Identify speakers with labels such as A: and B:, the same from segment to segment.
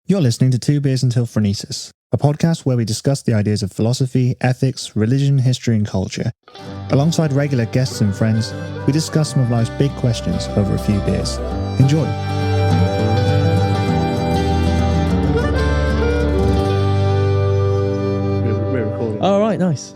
A: You're listening to Two Beers Until Phronesis, a podcast where we discuss the ideas of philosophy, ethics, religion, history, and culture. Alongside regular guests and friends, we discuss some of life's big questions over a few beers. Enjoy. We're recording.
B: All right, nice.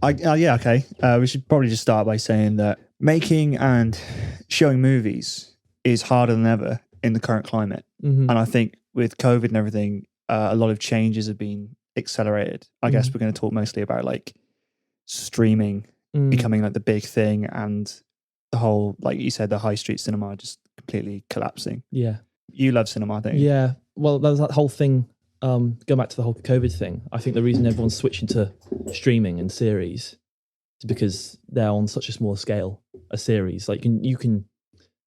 A: Yeah, okay. We should probably just start by saying that making and showing movies is harder than ever in the current climate.
B: Mm-hmm.
A: And I think with COVID and everything, a lot of changes have been accelerated. I guess we're going to talk mostly about like streaming becoming like the big thing, and the whole, like you said, the high street cinema just completely collapsing.
B: Yeah.
A: You love cinema, don't you?
B: Yeah. Well, there's that whole thing, going back to the whole COVID thing. I think the reason everyone's switching to streaming and series is because they're on such a small scale, a series. Like you can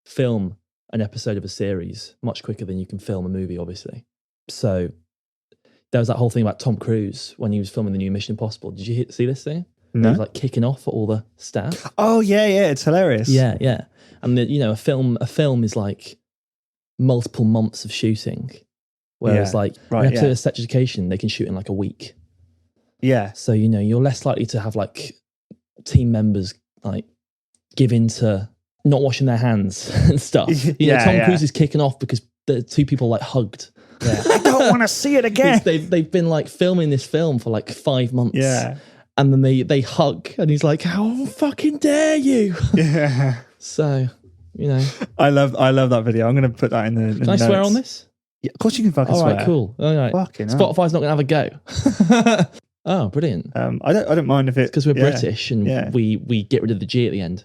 B: film an episode of a series much quicker than you can film a movie, obviously. So there was that whole thing about Tom Cruise when he was filming the new Mission Impossible. Did you see this thing?
A: No.
B: He was like kicking off at all the staff.
A: Oh yeah, it's hilarious.
B: Yeah. And a film is like multiple months of shooting, whereas an episode of Sex Education they can shoot in like a week.
A: Yeah.
B: So you're less likely to have like team members like give in to not washing their hands and stuff. Tom Cruise is kicking off because the two people like hugged.
A: Yeah. I don't want to see it again.
B: They've been like filming this film for like 5 months.
A: Yeah.
B: And then they hug and he's like, how fucking dare you?
A: Yeah.
B: So,
A: I love that video. I'm going to put that in the
B: Can I swear on this?
A: Yeah, of course you can fucking
B: swear.
A: swear.
B: All right, cool. All right.
A: Fucking
B: Spotify's not going to have a go. Oh, brilliant.
A: I don't mind if it's
B: because we're British and we get rid of the G at the end.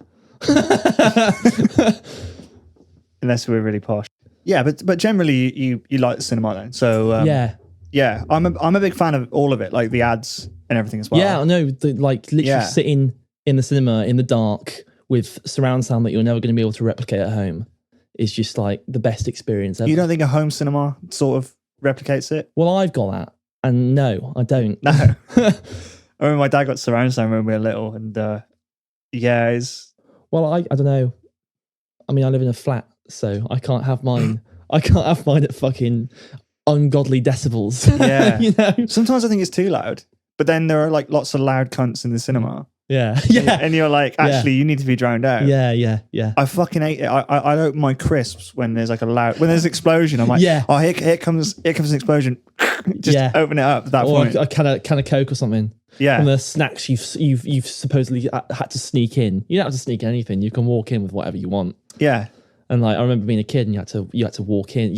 A: Unless we're really posh. Yeah, but generally you like the cinema then. So yeah, I'm a big fan of all of it, like the ads and everything as well.
B: Yeah, I know. Literally sitting in the cinema in the dark with surround sound that you're never going to be able to replicate at home is just like the best experience ever.
A: You don't think a home cinema sort of replicates it?
B: Well, I've got that, and no, I don't.
A: No. I remember my dad got surround sound when we were little, and it's.
B: Well, I don't know. I mean, I live in a flat, so I can't have mine. I can't have mine at fucking ungodly decibels.
A: Yeah. Sometimes I think it's too loud, but then there are like lots of loud cunts in the cinema.
B: Yeah.
A: And you're like, actually, you need to be drowned out.
B: Yeah.
A: I fucking hate it. I open my crisps when there's like when there's an explosion. I'm like, oh, here comes an explosion. Just open it up at that point.
B: Or a can of Coke or something.
A: Yeah.
B: And the snacks you've supposedly had to sneak in. You don't have to sneak in anything. You can walk in with whatever you want.
A: Yeah.
B: And like I remember being a kid, and you had to walk in.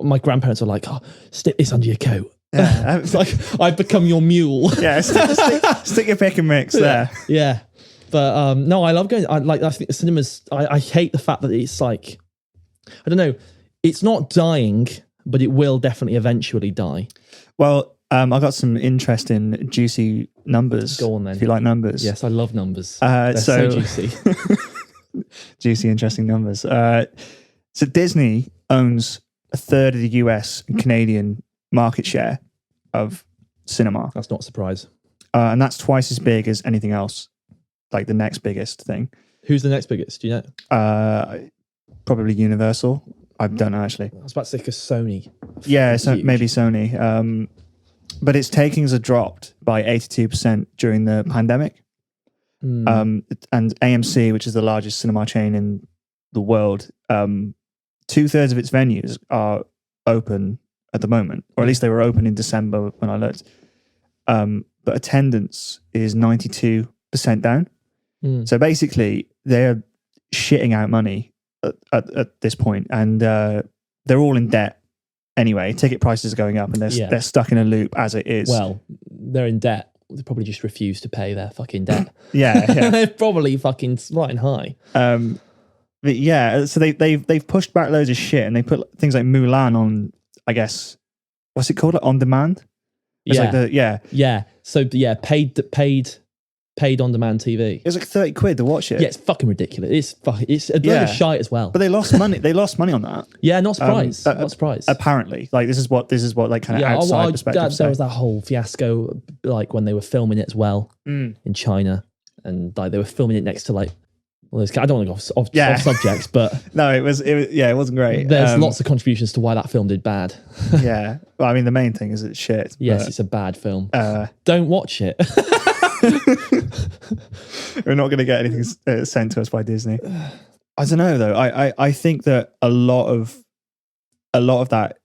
B: My grandparents were like, "Oh, stick this under your coat."
A: Yeah.
B: It's like I've become your mule.
A: Yeah, stick your pick and mix there.
B: Yeah. But no, I love going. I think the cinemas. I hate the fact that it's like, I don't know. It's not dying, but it will definitely eventually die.
A: Well, I got some interesting, juicy numbers.
B: Go on then.
A: If you like numbers.
B: Yes, I love numbers. They're so juicy.
A: Juicy, interesting numbers. So Disney owns a third of the US and Canadian market share of cinema.
B: That's not a surprise.
A: And that's twice as big as anything else, like the next biggest thing.
B: Who's the next biggest? Do you know?
A: Probably Universal. I don't know, actually.
B: I was about to say because Sony.
A: Yeah, so maybe Sony. But its takings are dropped by 82% during the pandemic. And AMC, which is the largest cinema chain in the world, 2/3 of its venues are open at the moment, or at least they were open in December when I looked. But attendance is 92% down. So basically, they're shitting out money at this point, and they're all in debt anyway. Ticket prices are going up, and they're stuck in a loop as it is.
B: Well, they're in debt. They probably just refuse to pay their fucking debt.
A: Yeah.
B: They're probably fucking riding high.
A: But yeah, so they've pushed back loads of shit, and they put things like Mulan on, I guess, what's it called? On demand? It's
B: So paid on demand TV.
A: It was like 30 quid to watch it.
B: Yeah, it's fucking ridiculous. It's a load of shite as well.
A: But they lost money. They lost money on that.
B: Yeah, not surprised. Not surprised.
A: Apparently, like this is what like kind of outside perspective.
B: There was that whole fiasco, like when they were filming it as well in China, and like they were filming it next to like Well, I don't want to go off subject, but
A: no, it wasn't great.
B: There's lots of contributions to why that film did bad.
A: Yeah, well, I mean, the main thing is it's shit.
B: Yes, it's a bad film. Don't watch it.
A: We're not going to get anything sent to us by Disney. I don't know though. I think that a lot of that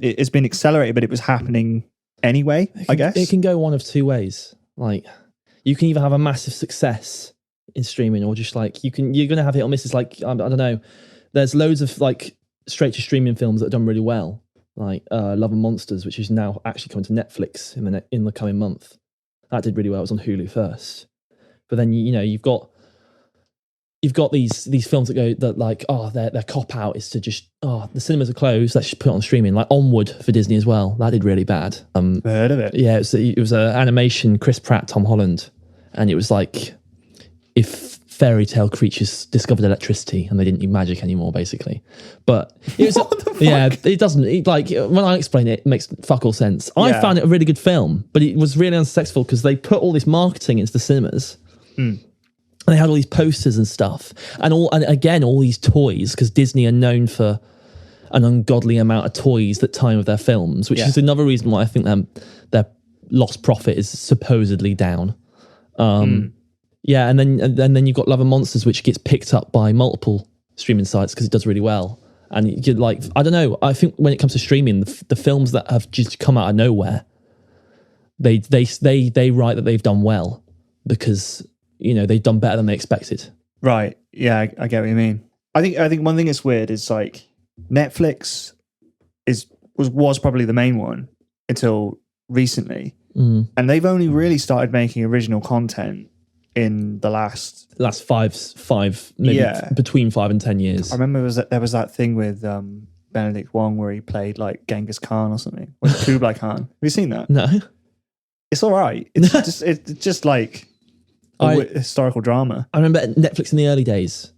A: it's been accelerated, but it was happening anyway. I guess
B: it can go one of two ways. Like, you can either have a massive success in streaming, or just like you're going to have hit or misses. Like, I don't know. There's loads of like straight to streaming films that have done really well, like Love and Monsters, which is now actually coming to Netflix in the coming month. That did really well. It was on Hulu first, but then you've got these films that like, their cop out is to just, the cinemas are closed, let's just put it on streaming. Like Onward for Disney as well. That did really bad.
A: Heard of it?
B: Yeah, it was an animation, Chris Pratt, Tom Holland, and it was like if fairy tale creatures discovered electricity and they didn't need magic anymore, basically. But it was it doesn't, like, when I explain it, it makes fuck all sense. I found it a really good film, but it was really unsuccessful because they put all this marketing into the cinemas. And they had all these posters and stuff, and all these toys, because Disney are known for an ungodly amount of toys that time of their films, which is another reason why I think their lost profit is supposedly down. Yeah, and then you've got Love and Monsters, which gets picked up by multiple streaming sites because it does really well. And you're like, I don't know. I think when it comes to streaming, the films that have just come out of nowhere, they write that they've done well because they've done better than they expected. Right.
A: Yeah, I get what you mean. I think one thing that's weird is like Netflix was probably the main one until recently, and they've only really started making original content in the last five maybe between 5 and 10 years. I remember there was that thing with Benedict Wong where he played like Genghis Khan or something, or Kublai Khan. Have you seen that?
B: No.
A: It's all right. It's just like historical drama.
B: I remember Netflix in the early days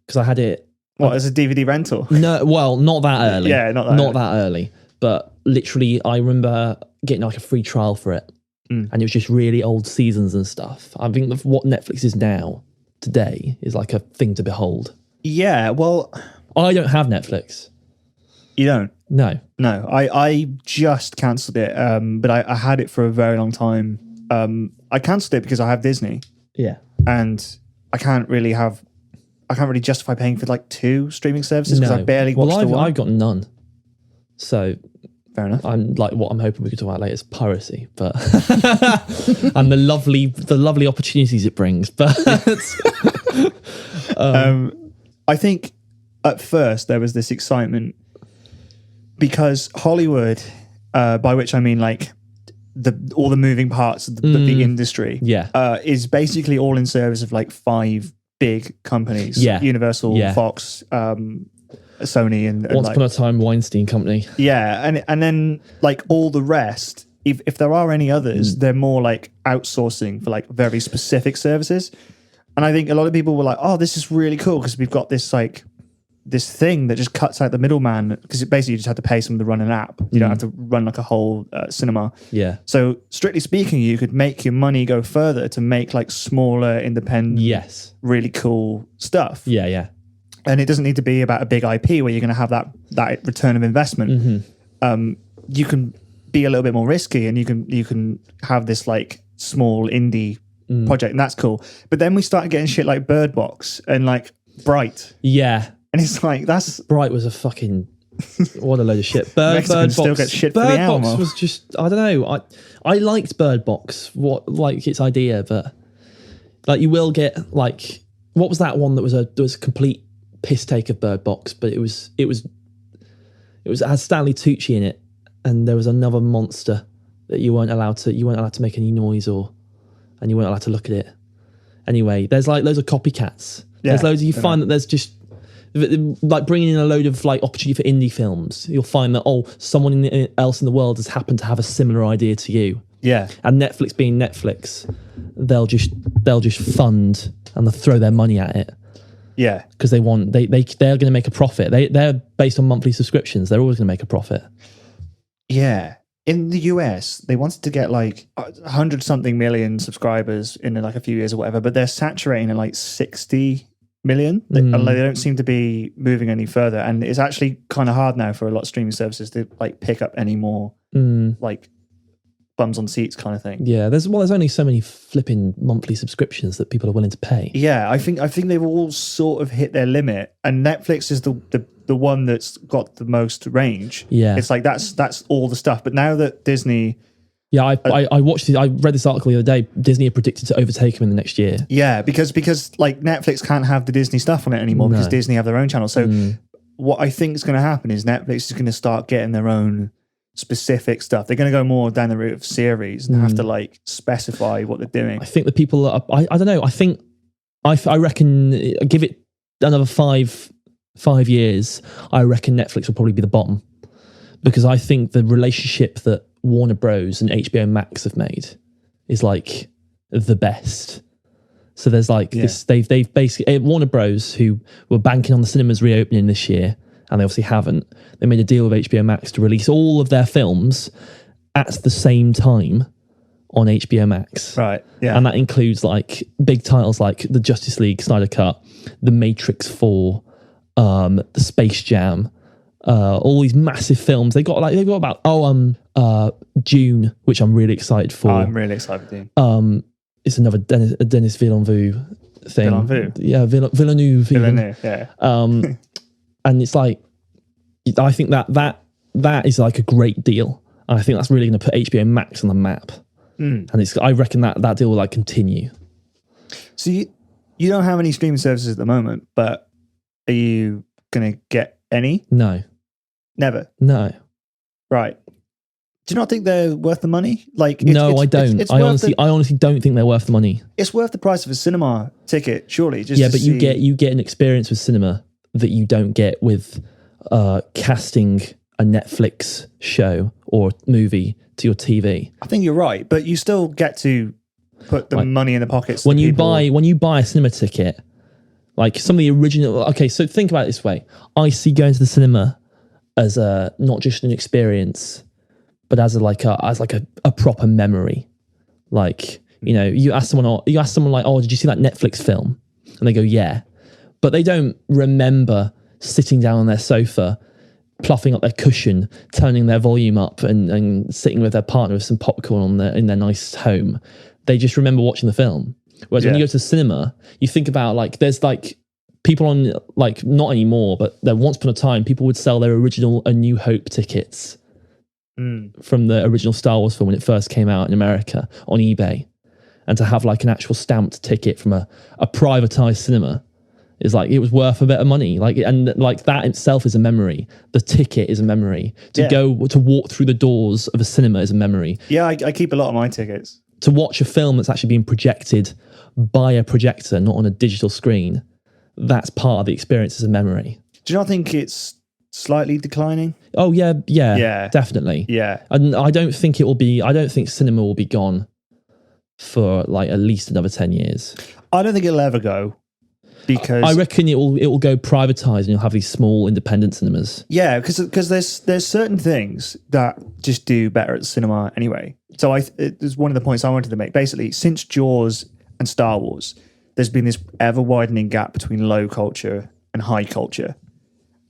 B: because I had it.
A: What, as a DVD rental?
B: No, well, not that early.
A: Yeah, not that early.
B: But literally, I remember getting like a free trial for it. And it was just really old seasons and stuff. I think what Netflix is now, today, is like a thing to behold.
A: Yeah, well...
B: I don't have Netflix.
A: You don't?
B: No.
A: No, I just cancelled it, but I had it for a very long time. I cancelled it because I have Disney.
B: Yeah.
A: And I can't really justify paying for like 2 streaming services because I barely watch the one.
B: I've got none. So...
A: Fair enough.
B: I'm like, what I'm hoping we could talk about later is piracy, but and the lovely opportunities it brings. But
A: I think at first there was this excitement because Hollywood, by which I mean like all the moving parts of the industry, is basically all in service of like 5 big companies: Universal, Fox, Sony, and
B: Once Upon a Time Weinstein Company.
A: Yeah, and then like all the rest, if there are any others, they're more like outsourcing for like very specific services. And I think a lot of people were like, "Oh, this is really cool because we've got this like this thing that just cuts out the middleman because basically you just have to pay someone to run an app. You don't have to run like a whole cinema."
B: Yeah.
A: So strictly speaking, you could make your money go further to make like smaller, independent, really cool stuff.
B: Yeah, yeah.
A: And it doesn't need to be about a big IP where you're going to have that return of investment. You can be a little bit more risky, and you can have this like small indie project, and that's cool. But then we started getting shit like Bird Box and like Bright.
B: Yeah,
A: and it's like
B: Bright was a fucking what a load of shit. Bird Box
A: still gets shit for the Alamo.
B: Bird Box was just, I don't know. I liked Bird Box, like its idea, but like you will get like, what was that one that was a complete piss take of Bird Box, but it had Stanley Tucci in it, and there was another monster that you weren't allowed to make any noise and you weren't allowed to look at it. Anyway, there's like loads of copycats. There's loads. You find that there's just like bringing in a load of like opportunity for indie films. You'll find that someone else in the world has happened to have a similar idea to you.
A: Yeah, and
B: Netflix being Netflix, they'll just fund and they'll throw their money at it.
A: Yeah,
B: because they're going to make a profit. They're based on monthly subscriptions. They're always going to make a profit.
A: Yeah, in the US, they wanted to get like 100-something million subscribers in like a few years or whatever, but they're saturating at like 60 million. They don't seem to be moving any further, and it's actually kind of hard now for a lot of streaming services to like pick up any more like bums on seats kind of thing.
B: Yeah, there's only so many flipping monthly subscriptions that people are willing to pay.
A: Yeah, I think they've all sort of hit their limit, and Netflix is the one that's got the most range.
B: Yeah,
A: it's like that's all the stuff. But now that Disney,
B: yeah, I watched it. I read this article the other day. Disney are predicted to overtake them in the next year.
A: Yeah, because like Netflix can't have the Disney stuff on it anymore because Disney have their own channel. So what I think is going to happen is Netflix is going to start getting their own specific stuff. They're going to go more down the route of series and have to like specify what they're doing.
B: I think the people are, I don't know. I reckon give it another 5 years. I reckon Netflix will probably be the bottom, because I think the relationship that Warner Bros and HBO Max have made is like the best. So there's like this, they've basically, Warner Bros, who were banking on the cinemas reopening this year, and they obviously haven't. They made a deal with HBO Max to release all of their films at the same time on HBO Max.
A: Right, yeah.
B: And that includes like big titles like the Justice League Snyder Cut, the Matrix 4, the Space Jam, all these massive films. They've got about June, which I'm really excited for.
A: I'm really excited for Dune.
B: It's another Denis Villeneuve thing.
A: Villeneuve?
B: Yeah, Villeneuve.
A: Yeah.
B: And it's like, I think that is like a great deal. And I think that's really going to put HBO Max on the map. And I reckon that deal will like continue.
A: So you don't have any streaming services at the moment, but are you going to get any?
B: No.
A: Never?
B: No.
A: Right. Do you not think they're worth the money? Like,
B: no, I don't. I honestly don't think they're worth the money.
A: It's worth the price of a cinema ticket, surely.
B: But you get an experience with cinema that you don't get with casting a Netflix show or movie to your TV.
A: I think you're right, but you still get to put the money in the pockets.
B: When you buy a cinema ticket, like some of the original. Okay, so think about it this way: I see going to the cinema as not just an experience, but as a proper memory. Like, you know, you ask someone like, oh, did you see that Netflix film? And they go, yeah. But they don't remember sitting down on their sofa, pluffing up their cushion, turning their volume up and sitting with their partner with some popcorn in their nice home. They just remember watching the film. Whereas when you go to the cinema, you think about like, there's like people on, like, not anymore, but there once upon a time, people would sell their original A New Hope tickets from the original Star Wars film when it first came out in America on eBay. And to have like an actual stamped ticket from a privatized cinema is like, it was worth a bit of money. Like, and like that itself is a memory. The ticket is a memory. To walk through the doors of a cinema is a memory. Yeah,
A: I keep a lot of my tickets.
B: To watch a film that's actually being projected by a projector, not on a digital screen, that's part of the experience as a memory.
A: Do you not think it's slightly declining?
B: Oh yeah, definitely.
A: Yeah.
B: And I don't think cinema will be gone for like at least another 10 years.
A: I don't think it'll ever go, because
B: I reckon it will go privatized and you'll have these small independent cinemas.
A: Yeah, because there's certain things that just do better at the cinema anyway. So it's one of the points I wanted to make. Basically, since Jaws and Star Wars, there's been this ever widening gap between low culture and high culture.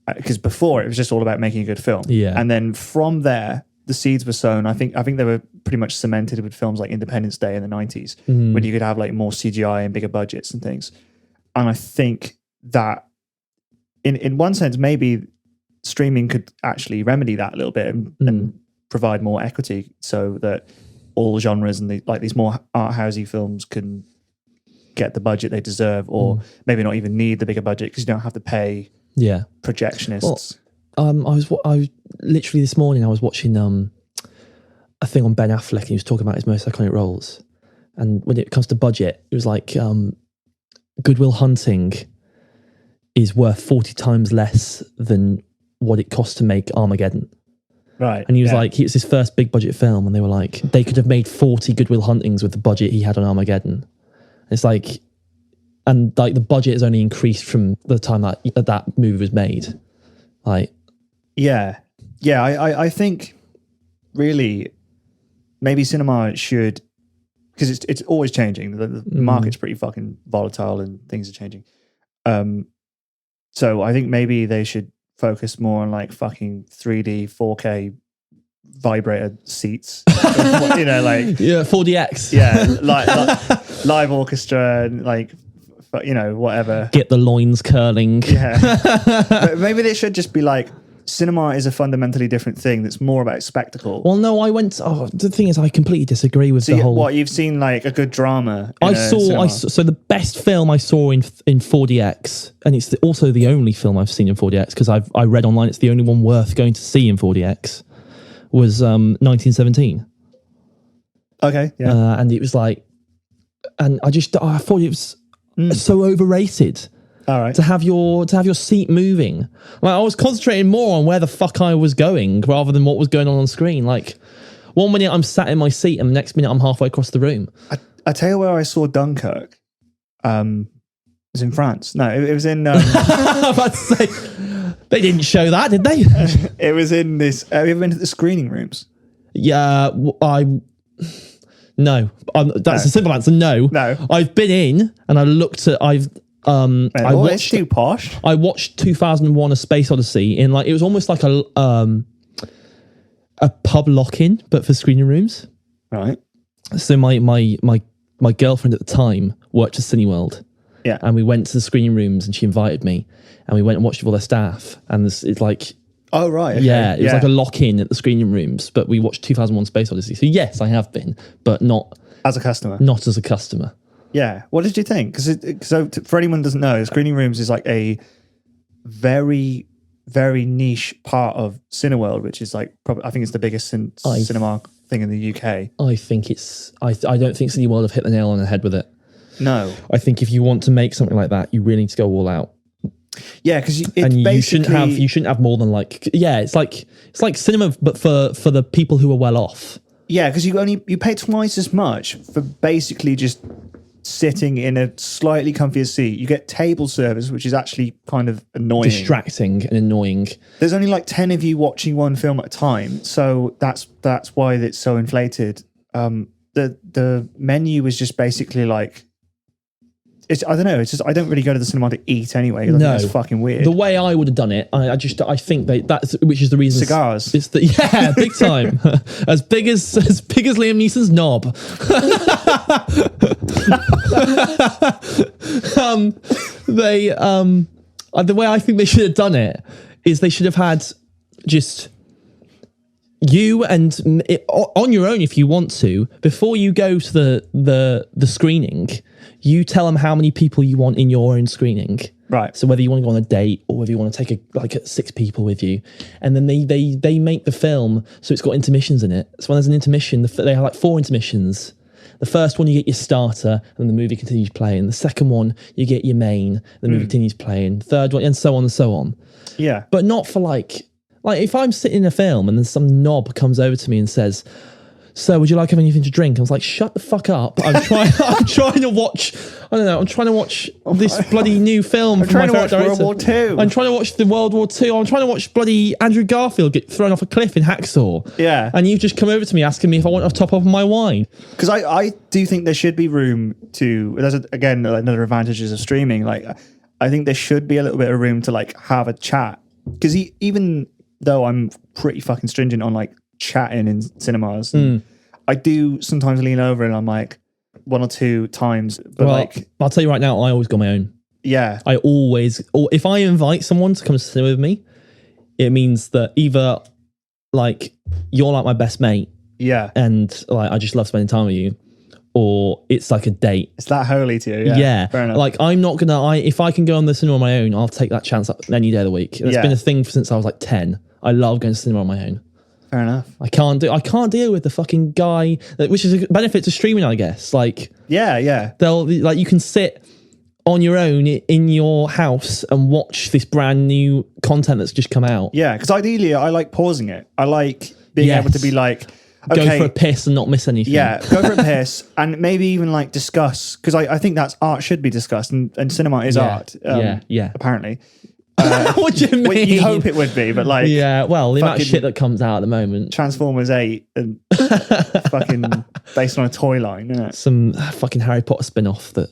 A: Because before it was just all about making a good film.
B: Yeah.
A: And then from there, the seeds were sown. I think they were pretty much cemented with films like Independence Day in the 90s, when you could have like more CGI and bigger budgets and things. And I think that in one sense, maybe streaming could actually remedy that a little bit and provide more equity, so that all genres and these more art housey films can get the budget they deserve, or maybe not even need the bigger budget because you don't have to pay projectionists.
B: Well, I was literally this morning, I was watching a thing on Ben Affleck, and he was talking about his most iconic roles. And when it comes to budget, it was like Good Will Hunting is worth 40 times less than what it cost to make Armageddon.
A: Right.
B: And he was like, it's his first big budget film, and they were like, they could have made 40 Good Will Huntings with the budget he had on Armageddon. And it's like, and like the budget has only increased from the time that movie was made. Like,
A: I think really maybe cinema should, because it's always changing. The market's pretty fucking volatile and things are changing. So I think maybe they should focus more on like fucking 3D 4K vibrator seats. You know, like
B: 4DX.
A: Yeah, like live orchestra and like, you know, whatever.
B: Get the loins curling.
A: Yeah. But maybe they should just be like, cinema is a fundamentally different thing that's more about spectacle.
B: Well, no, the thing is, I completely disagree with the whole.
A: What, you've seen like a good drama?
B: So the best film I saw in 4DX, and it's also the only film I've seen in 4DX, because I read online it's the only one worth going to see in 4DX, was 1917.
A: Okay, yeah.
B: And it was like, and I thought it was so overrated.
A: All right.
B: To have your seat moving. Like, I was concentrating more on where the fuck I was going rather than what was going on screen. Like, 1 minute I'm sat in my seat and the next minute I'm halfway across the room.
A: I tell you where I saw Dunkirk. It was in France. No, it was in...
B: I was about to say, they didn't show that, did they?
A: It was in this... Have you ever been to the screening rooms?
B: Yeah, no. That's a simple answer, no.
A: No.
B: I've been in and I looked at...
A: it's too posh.
B: I watched 2001: A Space Odyssey in, like, it was almost like a pub lock-in, but for screening rooms.
A: Right.
B: So my girlfriend at the time worked at Cineworld.
A: Yeah.
B: And we went to the screening rooms and she invited me and we went and watched with all their staff. And it's like...
A: Oh, right. Okay.
B: Yeah, it was like a lock-in at the screening rooms, but we watched 2001: Space Odyssey. So yes, I have been, but not...
A: As a customer?
B: Not as a customer.
A: Yeah. What did you think? Because for anyone who doesn't know, screening rooms is like a very, very niche part of Cineworld, which is like probably, I think it's the biggest cinema thing in the UK.
B: I think it's... I don't think Cineworld have hit the nail on the head with it.
A: No.
B: I think if you want to make something like that, you really need to go all out.
A: Yeah, because
B: you shouldn't have more than like... Yeah, it's like cinema, but for the people who are well off.
A: Yeah, because you pay twice as much for basically just sitting in a slightly comfier seat. You get table service, which is actually kind of annoying.
B: Distracting and annoying.
A: There's only like 10 of you watching one film at a time, so that's why it's so inflated. The menu was just basically like... I don't know. It's just I don't really go to the cinema to eat anyway. I think that's fucking weird.
B: The way I would have done it, I think that's which is the reason.
A: Cigars.
B: It's big time. as big as Liam Neeson's knob. The way I think they should have done it is they should have had just you and on your own if you want to, before you go to the screening. You tell them how many people you want in your own screening.
A: Right.
B: So whether you want to go on a date or whether you want to take 6 people with you. And then they make the film so it's got intermissions in it. So when there's an intermission, they have like 4 intermissions. The first one, you get your starter and the movie continues playing. The second one, you get your main, the movie continues playing. The third one, and so on and so on.
A: Yeah.
B: But not for like if I'm sitting in a film and then some knob comes over to me and says... So, would you like anything to drink? I was like, shut the fuck up. I'm trying to watch, I don't know, I'm trying to watch this bloody new film from my favourite director.
A: World War II.
B: I'm trying to watch the World War II. I'm trying to watch bloody Andrew Garfield get thrown off a cliff in Hacksaw.
A: Yeah.
B: And you've just come over to me asking me if I want to top up my wine.
A: Because I do think there should be room to, again, another advantages of streaming. Like, I think there should be a little bit of room to like have a chat. Because even though I'm pretty fucking stringent on like chatting in cinemas, I do sometimes lean over and I'm like 1 or 2 times, but
B: I'll tell you right now, I always go my own.
A: Yeah.
B: If I invite someone to come to cinema with me, it means that either like you're like my best mate,
A: yeah,
B: and like I just love spending time with you, or it's like a date.
A: It's that holy to you.
B: Yeah.
A: Fair enough.
B: Like I'm not gonna. If I can go on the cinema on my own, I'll take that chance any day of the week. It's been a thing since I was like 10. I love going to cinema on my own.
A: Fair enough.
B: I can't deal with the fucking guy, which is a benefit to streaming, I guess. Like,
A: yeah.
B: They'll like you can sit on your own in your house and watch this brand new content that's just come out.
A: Yeah, because ideally I like pausing it. I like being able to be like, okay,
B: go for a piss and not miss anything.
A: Yeah, go for a piss and maybe even like discuss, because I think that's art should be discussed, and cinema is art. Apparently.
B: What do you mean?
A: Well, you hope it would be, but like...
B: Yeah, well, the amount of shit that comes out at the moment.
A: Transformers 8 and fucking based on a toy line, isn't it?
B: Some fucking Harry Potter spin-off that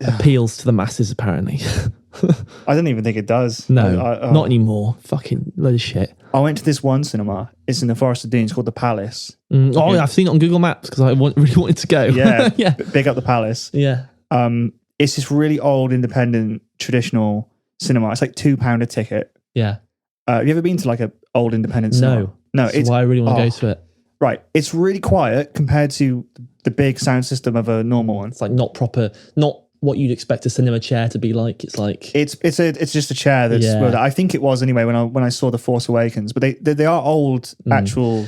B: appeals to the masses, apparently.
A: I don't even think it does.
B: No,
A: I-
B: not anymore. Fucking load of shit.
A: I went to this one cinema. It's in the Forest of Dean. It's called the Palace.
B: Oh, yeah, I've seen it on Google Maps because I really wanted to go.
A: Yeah,
B: yeah,
A: big up the Palace.
B: yeah.
A: It's this really old, independent, traditional cinema. It's like £2 a ticket.
B: Yeah.
A: Have you ever been to like a old independent cinema? No.
B: That's why I really want to go to it.
A: Right. It's really quiet compared to the big sound system of a normal one.
B: It's like not proper, not what you'd expect a cinema chair to be like. It's like
A: It's just a chair that's.
B: Yeah.
A: Well, I think it was anyway when I saw The Force Awakens. But they are old actual.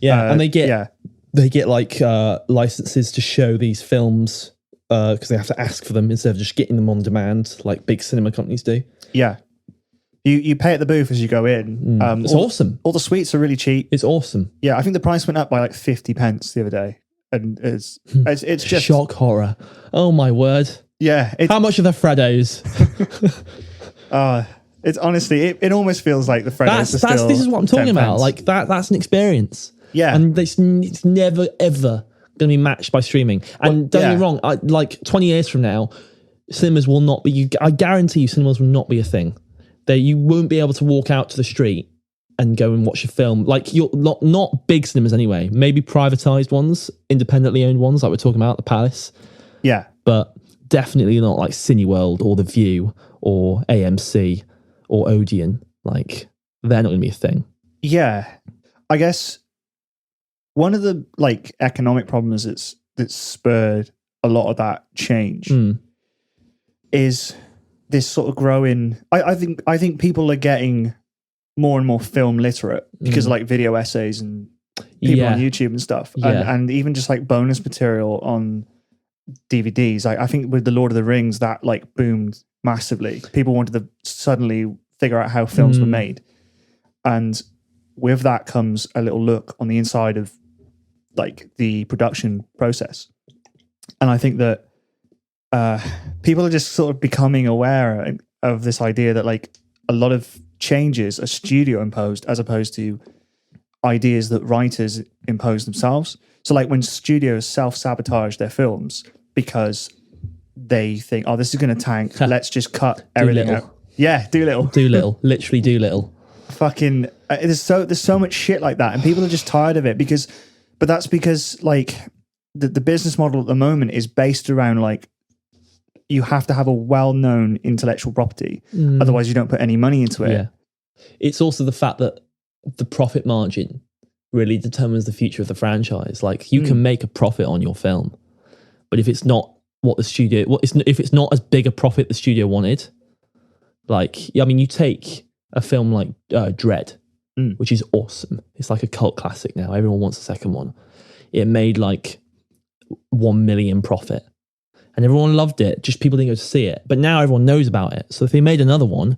B: and they get
A: yeah.
B: they get like licenses to show these films because they have to ask for them instead of just getting them on demand like big cinema companies do.
A: Yeah. You pay at the booth as you go in.
B: It's awesome.
A: All the suites are really cheap.
B: It's awesome.
A: Yeah, I think the price went up by like 50 pence the other day, and it's just
B: Shock horror. Oh my word.
A: Yeah.
B: How much are the Freddos?
A: It's honestly, it almost feels like the Freddos are still
B: this is what I'm talking
A: 10
B: about.
A: pence.
B: Like that's an experience.
A: Yeah.
B: And it's never ever going to be matched by streaming. And don't get me wrong, like 20 years from now, cinemas will not be. I guarantee you, cinemas will not be a thing. You won't be able to walk out to the street and go and watch a film. Like you're not big cinemas anyway. Maybe privatized ones, independently owned ones, like we're talking about the Palace.
A: Yeah.
B: But definitely not like Cineworld or The View or AMC or Odeon. Like they're not going to be a thing.
A: Yeah. I guess one of the like economic problems that's spurred a lot of that change is this sort of growing. I think people are getting more and more film literate because of like video essays and people on YouTube and stuff, and even just like bonus material on DVDs. I think with the Lord of the Rings that like boomed massively. People wanted to suddenly figure out how films were made, and with that comes a little look on the inside of like the production process. And I think that people are just sort of becoming aware of this idea that like a lot of changes are studio imposed as opposed to ideas that writers impose themselves. So like when studios self-sabotage their films because they think, oh, this is going to tank, let's just cut everything out. Yeah, Doolittle.
B: Literally Doolittle.
A: Fucking, there's so much shit like that, and people are just tired of it but that's because like the business model at the moment is based around like you have to have a well-known intellectual property, otherwise you don't put any money into it.
B: Yeah. It's also the fact that the profit margin really determines the future of the franchise. Like you can make a profit on your film, but if it's not what the studio, if it's not as big a profit the studio wanted, like, I mean, you take a film like Dread, which is awesome. It's like a cult classic now. Everyone wants a second one. It made like 1 million profit. And everyone loved it, just people didn't go to see it. But now everyone knows about it. So if they made another one,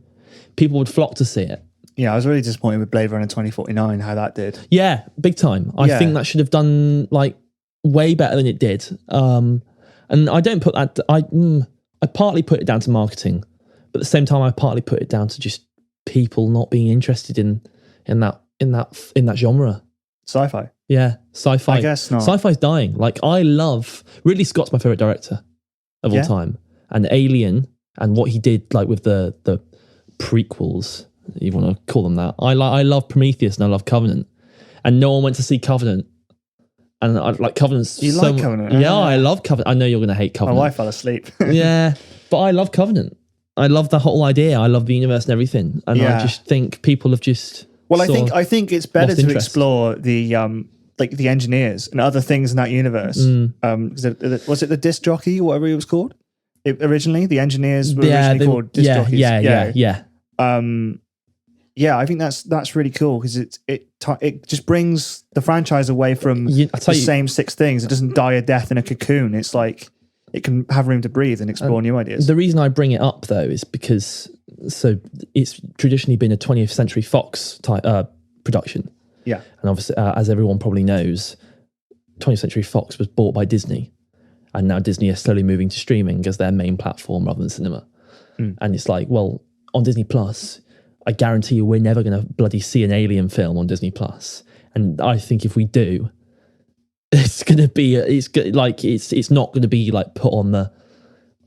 B: people would flock to see it.
A: Yeah, I was really disappointed with Blade Runner 2049, how that did.
B: Yeah, big time. I think that should have done like way better than it did. And I don't put that, I partly put it down to marketing, but at the same time I partly put it down to just people not being interested in that genre.
A: Sci-fi.
B: Yeah, sci-fi.
A: I guess not.
B: Sci-fi's dying. Like Ridley Scott's my favorite director of all time, and Alien and what he did like with the prequels, you want to call them that. I love Prometheus and I love Covenant, and no one went to see Covenant, and I like Covenant.
A: You like Covenant?
B: Yeah, I love Covenant. I know you're going to hate Covenant.
A: My wife fell asleep.
B: Yeah, but I love Covenant. I love the whole idea. I love the universe and everything, and I just think people have just. Well,
A: I think it's better to explore the like the engineers and other things in that universe. Was it the disc jockey, whatever he was called? Originally, the engineers were originally called disc jockeys.
B: Yeah.
A: I think that's really cool because it just brings the franchise away from the same six things. It doesn't die a death in a cocoon. It's like it can have room to breathe and explore new ideas.
B: The reason I bring it up though is because it's traditionally been a 20th Century Fox type production.
A: Yeah,
B: and obviously, as everyone probably knows, 20th Century Fox was bought by Disney, and now Disney is slowly moving to streaming as their main platform rather than cinema. And it's like, well, on Disney Plus, I guarantee you we're never going to bloody see an Alien film on Disney Plus. And I think if we do, it's going to be, it's not going to be like put on the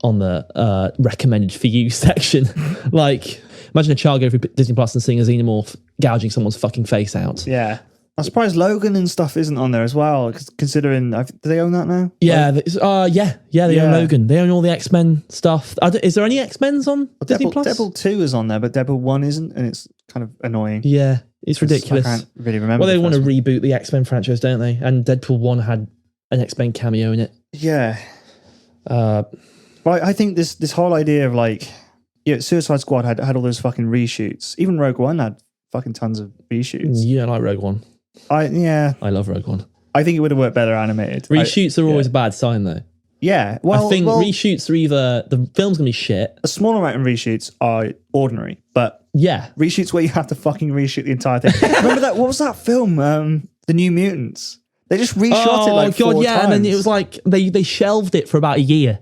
B: on the recommended for you section. Like, imagine a child going through Disney Plus and seeing a xenomorph gouging someone's fucking face out.
A: Yeah. I'm surprised Logan and stuff isn't on there as well, considering, do they own that now?
B: Yeah, they own Logan. They own all the X-Men stuff. Is there any X-Men's on Disney Plus?
A: Deadpool 2 is on there, but Deadpool 1 isn't, and it's kind of annoying.
B: Yeah, it's ridiculous.
A: I can't really remember.
B: Well, they want to reboot the X-Men franchise, don't they? And Deadpool 1 had an X-Men cameo in it.
A: Yeah. But I think this whole idea of like, Suicide Squad had all those fucking reshoots. Even Rogue One had fucking tons of reshoots.
B: You don't like Rogue One. I love Rogue One.
A: I think it would have worked better animated.
B: Reshoots are always a bad sign, though.
A: Yeah, well,
B: I think reshoots are either the film's gonna be shit.
A: A small amount of reshoots are ordinary, but reshoots where you have to fucking reshoot the entire thing. Remember that? What was that film? The New Mutants. They just reshot it like four times.
B: And then it was like they shelved it for about a year.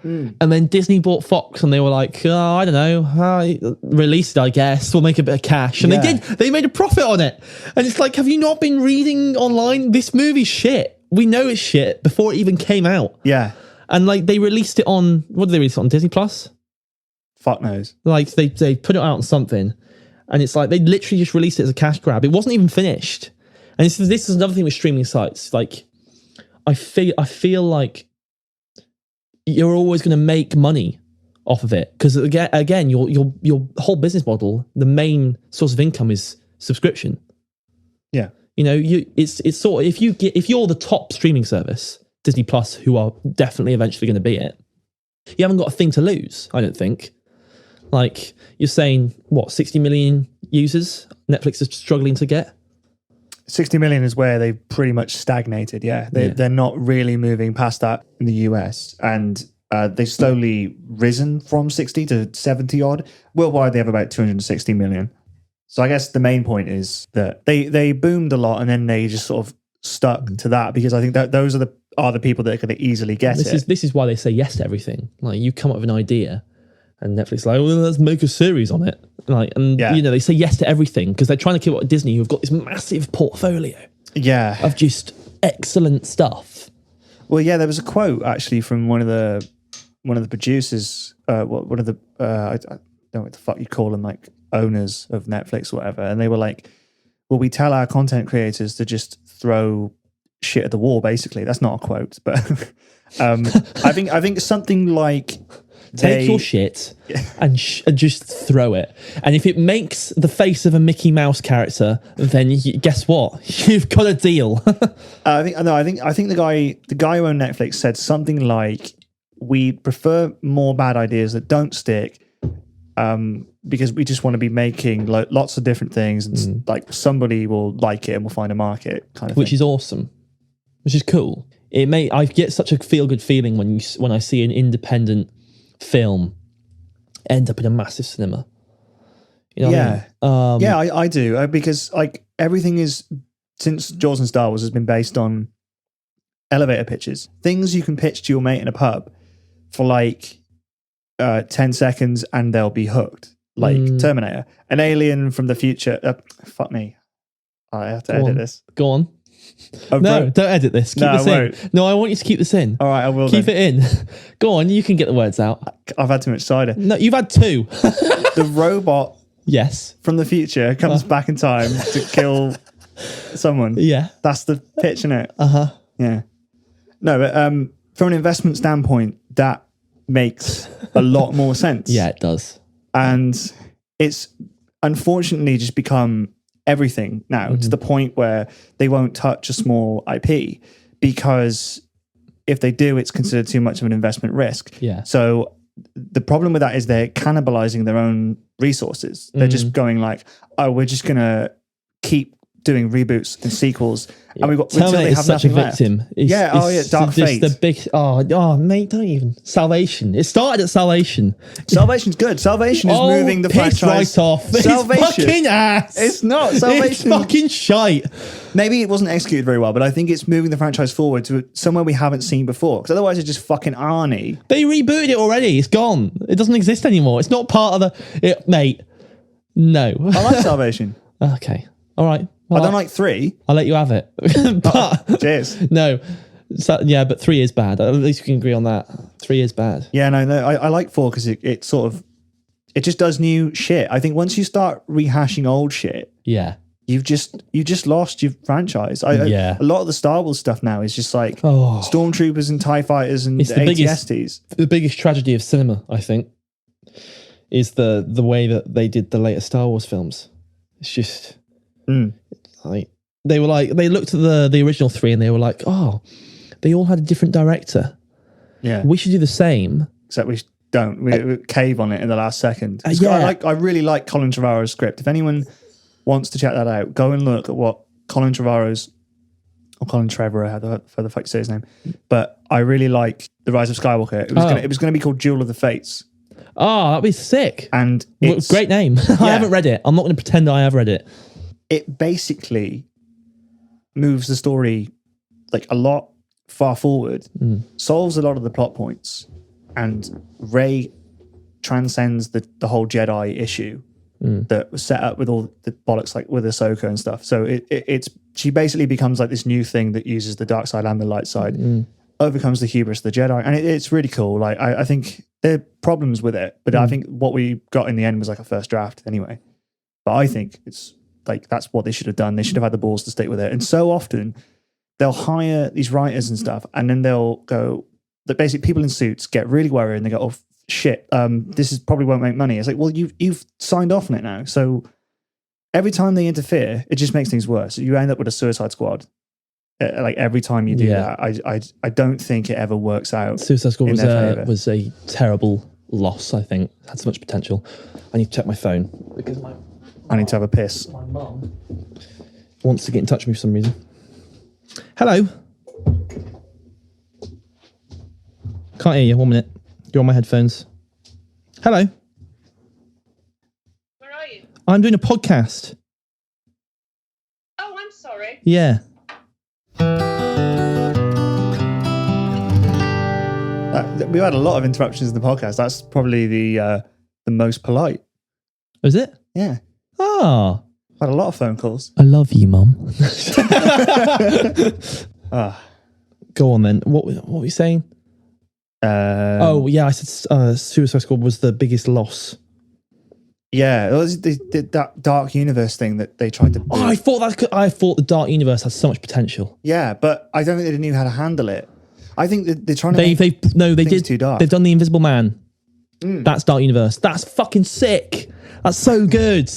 B: And then Disney bought Fox and they were like, I don't know, release it, I guess. We'll make a bit of cash. And they did. They made a profit on it. And it's like, have you not been reading online? This movie's shit. We know it's shit before it even came out.
A: Yeah.
B: And like they released it on, what did they release it on? Disney Plus?
A: Fuck knows.
B: Like they put it out on something. And it's like they literally just released it as a cash grab. It wasn't even finished. And this is another thing with streaming sites. Like I feel like you're always going to make money off of it because again, your whole business model, the main source of income is subscription.
A: Yeah,
B: it's sort of if you're the top streaming service, Disney Plus, who are definitely eventually going to be it, you haven't got a thing to lose. I don't think. Like you're saying, 60 million users Netflix is struggling to get.
A: 60 million is where they've pretty much stagnated. They're not really moving past that in the US, and they've slowly risen from 60 to 70 odd. Worldwide, they have about 260 million. So I guess the main point is that they boomed a lot, and then they just sort of stuck to that because I think that those are the people that are going to easily get it.
B: This is why they say yes to everything. Like you come up with an idea, and Netflix is like, well, let's make a series on it. They say yes to everything because they're trying to keep up with Disney, who've got this massive portfolio. Yeah, of just excellent stuff.
A: Well, yeah, there was a quote actually from one of the producers, I don't know what the fuck you call them, like owners of Netflix or whatever, and they were like, "Well, we tell our content creators to just throw shit at the wall." Basically, that's not a quote, but I think something like.
B: Take your shit and just throw it. And if it makes the face of a Mickey Mouse character, then guess what? You've got a deal.
A: I think the guy who owned Netflix said something like, "We prefer more bad ideas that don't stick, because we just want to be making lots of different things, and like somebody will like it and we'll find a market." Kind of,
B: which is awesome, which is cool. I get such a feel good feeling when I see an independent film end up in a massive cinema. You know what I mean? I do because like everything is, since Jaws and Star Wars has been based on elevator pitches, things you can pitch to your mate in a pub for like 10 seconds and they'll be hooked, like Terminator, an alien from the future. Fuck me, I have to edit this. Go on. No, don't edit this. Keep this in. No, I want you to keep this in.
A: All right, I will.
B: Keep it in. Go on, you can get the words out.
A: I've had too much cider.
B: No, you've had two.
A: The robot,
B: yes,
A: from the future comes back in time to kill someone.
B: Yeah,
A: that's the pitch, isn't it?
B: Yeah.
A: No, but from an investment standpoint, that makes a lot more sense.
B: Yeah, it does.
A: And it's unfortunately just become everything now, to the point where they won't touch a small IP because if they do, it's considered too much of an investment risk.
B: Yeah.
A: So the problem with that is they're cannibalizing their own resources. They're just going like, oh, we're just going to keep doing reboots and sequels, and we've got until they have
B: such a
A: nothing
B: victim.
A: Left. Dark Fate.
B: The big mate, don't even. Salvation. It started at Salvation.
A: Salvation's good. Salvation is moving the franchise
B: right off.
A: Salvation.
B: It's fucking ass.
A: It's not. Salvation.
B: It's fucking shite.
A: Maybe it wasn't executed very well, but I think it's moving the franchise forward to somewhere we haven't seen before. Because otherwise, it's just fucking Arnie.
B: They rebooted it already. It's gone. It doesn't exist anymore. It's not part of mate. No.
A: I like Salvation.
B: Okay. All right. Well,
A: I don't like 3.
B: I'll let you have it. But
A: cheers.
B: No. So, yeah, but 3 is bad. At least we can agree on that. 3 is bad.
A: Yeah, no, I like 4 because it sort of it just does new shit. I think once you start rehashing old shit,
B: Yeah.
A: you just lost your franchise.
B: Yeah.
A: A lot of the Star Wars stuff now is just like
B: Oh.
A: stormtroopers and TIE fighters and
B: It's the
A: ATSTs.
B: The biggest tragedy of cinema, I think, is the way that they did the later Star Wars films. It's just like they looked at the original 3 and they were like, oh, they all had a different director.
A: Yeah,
B: We should do the same.
A: except we don't. We cave on it in the last second. I really like Colin Trevorrow's script. If anyone wants to check that out, go and look at what Colin Trevorrow's or Colin Trevorrow, how the fuck you say his name. But I really like The Rise of Skywalker. It was going to be called Duel of the Fates.
B: Oh, that'd be sick.
A: And
B: it's great name. I haven't read it. I'm not going to pretend I have read it.
A: It basically moves the story like a lot far forward, solves a lot of the plot points, and Rey transcends the whole Jedi issue that was set up with all the bollocks like with Ahsoka and stuff. So she basically becomes like this new thing that uses the dark side and the light side, overcomes the hubris of the Jedi, and it's really cool. Like I think there are problems with it, but I think what we got in the end was like a first draft anyway. But I think it's like that's what they should have done. They should have had the balls to stick with it. And so often they'll hire these writers and stuff, and then they'll go that basically people in suits get really worried and they go, "Oh shit, this is probably won't make money." It's like, well, you've signed off on it now, so every time they interfere, it just makes things worse. You end up with a Suicide Squad. Like every time you do that, I don't think it ever works out.
B: Suicide Squad was a terrible loss. I think had so much potential. I need to check my phone because
A: I need to have a piss.
B: My mum wants to get in touch with me for some reason. Hello. Can't hear you. 1 minute. You're on my headphones. Hello.
C: Where are you?
B: I'm doing a podcast.
C: Oh, I'm sorry.
B: Yeah.
A: We've had a lot of interruptions in the podcast. That's probably the most polite.
B: Is it?
A: Yeah.
B: Ah.
A: Had a lot of phone calls.
B: I love you, Mum. Go on then. What were you saying? I said Suicide Squad was the biggest loss.
A: Yeah, it was that dark universe thing that they tried to.
B: Oh, I thought the dark universe had so much potential.
A: Yeah, but I don't think they didn't know how to handle it. I think that they're trying to.
B: They did
A: too dark.
B: They've done the Invisible Man. That's dark universe. That's fucking sick. That's so good.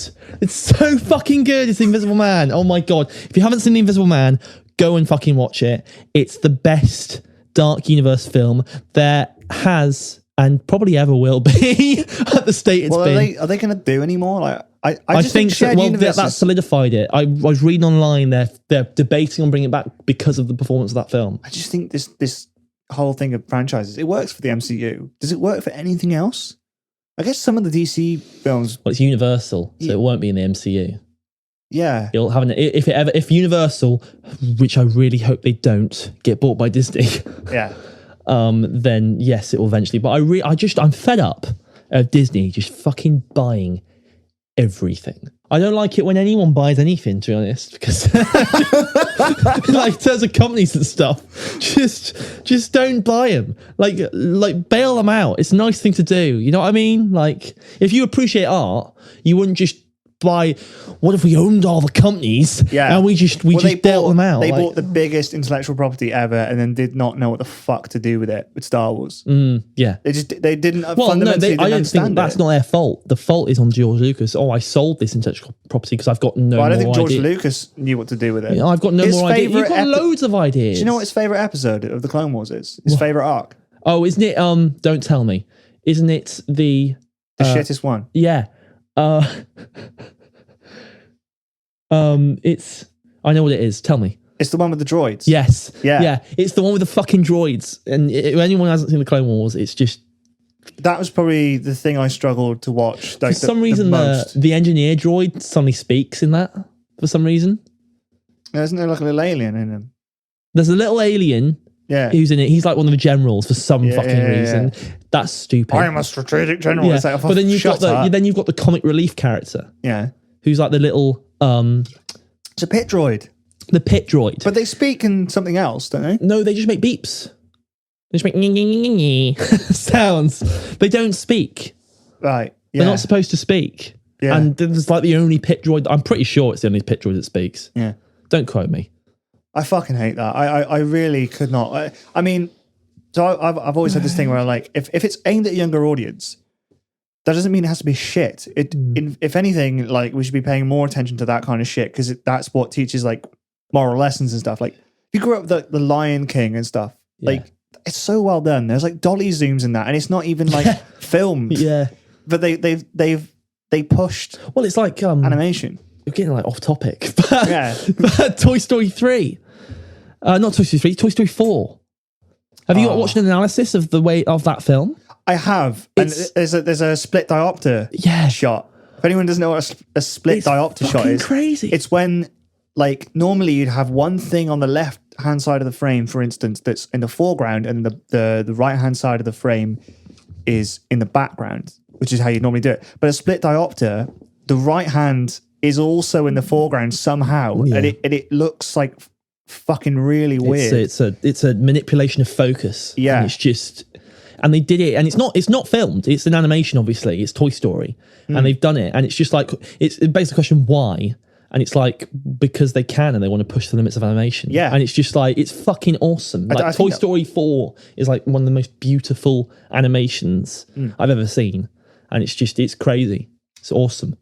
B: It's so fucking good. It's the Invisible Man. Oh my god! If you haven't seen the Invisible Man, go and fucking watch it. It's the best dark universe film there has and probably ever will be at the state it's been.
A: Are they going to do any more? Like
B: I just think so. Well, that solidified it. I was reading online they're debating on bringing it back because of the performance of that film.
A: I just think this whole thing of franchises, it works for the MCU. Does it work for anything else? I guess some of the DC films.
B: Well, it's Universal, so it won't be in the MCU.
A: Yeah,
B: you'll have if Universal, which I really hope they don't, get bought by Disney.
A: Yeah.
B: Then yes, it will eventually. But I'm fed up of Disney just fucking buying everything. I don't like it when anyone buys anything, to be honest, because like in terms of companies and stuff, just don't buy them. Like bail them out. It's a nice thing to do. You know what I mean? Like if you appreciate art, you wouldn't just buy. What if we owned all the companies? Yeah, and we just dealt them out.
A: They bought the biggest intellectual property ever, and then did not know what the fuck to do with it with Star Wars.
B: Yeah,
A: they didn't.
B: Well,
A: fundamentally
B: no, I don't think that's not their fault. The fault is on George Lucas. Oh, I sold this intellectual property because I've got no. Well, I don't think
A: George Lucas knew what to do with it.
B: Yeah, I've got no more idea. You've got loads of ideas.
A: Do you know what his favorite episode of the Clone Wars is? His favorite arc.
B: Oh, isn't it? Don't tell me. Isn't it the
A: shittest one?
B: Yeah. It's. I know what it is. Tell me.
A: It's the one with the droids.
B: Yes.
A: Yeah.
B: Yeah. It's the one with the fucking droids. And if anyone hasn't seen the Clone Wars, it's just.
A: That was probably the thing I struggled to watch.
B: For some reason, the engineer droid suddenly speaks in that. For some reason.
A: Isn't there like a little alien in him?
B: There's a little alien.
A: Yeah.
B: Who's in it? He's like one of the generals for some fucking reason. Yeah. That's stupid.
A: I am a strategic general.
B: Yeah.
A: It's like,
B: but then you've got the comic relief character.
A: Yeah.
B: Who's like the little.
A: It's a pit droid.
B: The pit droid.
A: But they speak in something else, don't they?
B: No, they just make beeps. They just make sounds. They don't speak.
A: Right. Yeah.
B: They're not supposed to speak.
A: Yeah.
B: And there's like the only pit droid. I'm pretty sure it's the only pit droid that speaks.
A: Yeah.
B: Don't quote me.
A: I fucking hate that. I really could not. I mean, so I've always had this thing where I'm like, if it's aimed at a younger audience, that doesn't mean it has to be shit. If anything, like we should be paying more attention to that kind of shit because that's what teaches like moral lessons and stuff. Like if you grew up with the Lion King and stuff, like it's so well done. There's like dolly zooms in that, and it's not even like filmed.
B: Yeah,
A: but they pushed.
B: Well, it's like
A: animation.
B: We're getting like off topic, but,
A: yeah.
B: But Toy Story 3, not Toy Story 3, Toy Story 4. Have you watched an analysis of the way of that film?
A: I have, and there's a split diopter shot. If anyone doesn't know what a split diopter shot is,
B: crazy.
A: It's when, like, normally you'd have one thing on the left hand side of the frame, for instance, that's in the foreground, and the right hand side of the frame is in the background, which is how you'd normally do it. But a split diopter, the right hand is also in the foreground somehow, and it looks like fucking really weird.
B: It's a manipulation of focus.
A: Yeah,
B: and it's just. And they did it, and it's not filmed. It's an animation, obviously. It's Toy Story, and they've done it. And it's just like it begs the question why. And it's like because they can, and they want to push the limits of animation. Yeah, and it's just like it's fucking awesome. Like Toy Story 4 is like one of the most beautiful animations I've ever seen, and it's crazy. It's awesome.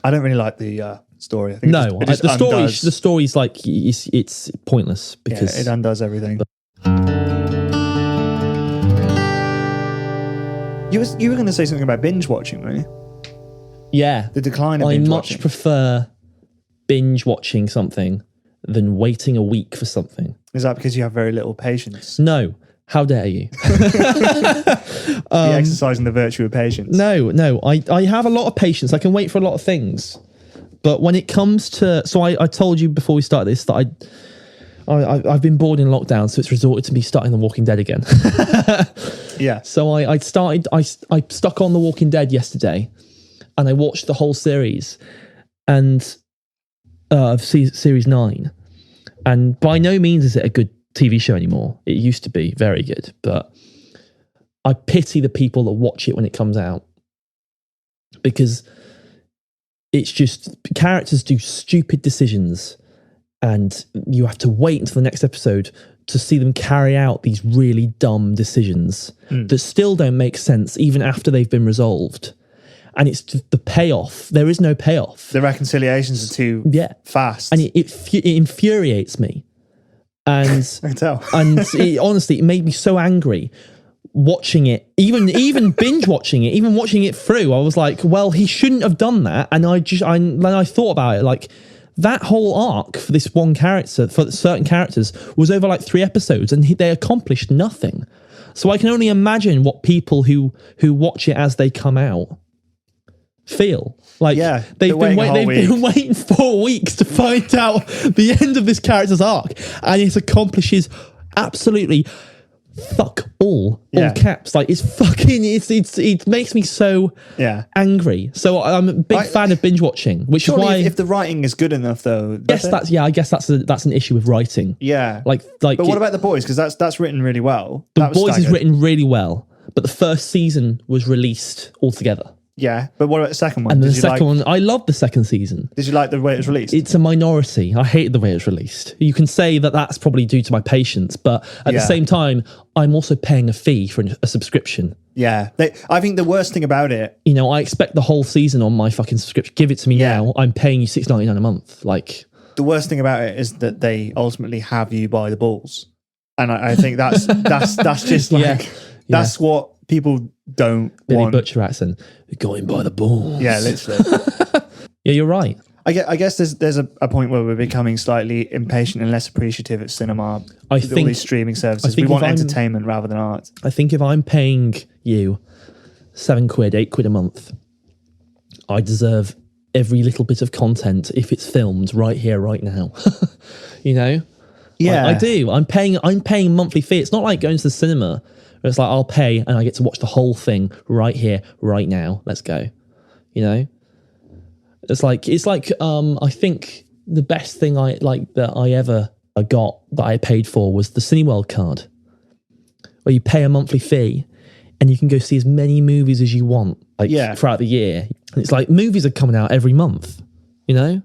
A: I don't really like the story. I think
B: the story's like it's pointless because
A: it undoes everything. You were going to say something about binge watching, weren't you?
B: Yeah.
A: The decline of binge watching.
B: I much prefer binge watching something than waiting a week for something.
A: Is that because you have very little patience?
B: No. How dare you?
A: Exercising the virtue of patience.
B: No. I have a lot of patience. I can wait for a lot of things. But when it comes to... So I told you before we started this that I've been bored in lockdown, so it's resorted to me starting The Walking Dead again.
A: Yeah.
B: So I stuck on The Walking Dead yesterday, and I watched the whole series, and of series 9. And by no means is it a good TV show anymore. It used to be very good, but I pity the people that watch it when it comes out, because it's just characters do stupid decisions. And you have to wait until the next episode to see them carry out these really dumb decisions that still don't make sense even after they've been resolved. And it's just the payoff. There is no payoff.
A: The reconciliations are too fast.
B: And it infuriates me. And
A: I can tell.
B: And honestly, it made me so angry watching it, even binge watching it, even watching it through. I was like, well, he shouldn't have done that. And then I thought about it, like, that whole arc for this one character, for certain characters, was over like 3 episodes, and they accomplished nothing. So I can only imagine what people who watch it as they come out feel. Like they've been waiting 4 weeks to find out the end of this character's arc, and it accomplishes absolutely fuck all caps. Like it's fucking it makes me so angry. So I'm a big fan of binge watching, which is why
A: if the writing is good enough though,
B: I guess that's an issue with writing. Like but
A: what about The Boys? Because that's written really well.
B: The Boys is written really well, but the first season was released altogether.
A: Yeah, but what about the second one?
B: And the second one, I loved the second season.
A: Did you like the way it was released?
B: It's a minority. I hated the way it was released. You can say that that's probably due to my patience, but at the same time, I'm also paying a fee for a subscription.
A: Yeah, I think the worst thing about it...
B: You know, I expect the whole season on my fucking subscription. Give it to me now. I'm paying you $6.99 a month. Like,
A: the worst thing about it is that they ultimately have you by the balls. And I think that's just like... That's what people don't
B: Billy
A: want.
B: Butcher accent. Going by the balls.
A: Yeah, literally.
B: Yeah, you're right.
A: I guess there's a point where we're becoming slightly impatient and less appreciative of cinema. All these streaming services. We want entertainment rather than art.
B: I think if I'm paying you £7, £8 a month, I deserve every little bit of content if it's filmed right here, right now. You know?
A: Yeah.
B: I do. I'm paying a monthly fee. It's not like going to the cinema. It's like I'll pay and I get to watch the whole thing right here, right now. Let's go. You know? It's like I think the best thing I ever got that I paid for was the Cineworld card, where you pay a monthly fee and you can go see as many movies as you want, like throughout the year. And it's like movies are coming out every month, you know?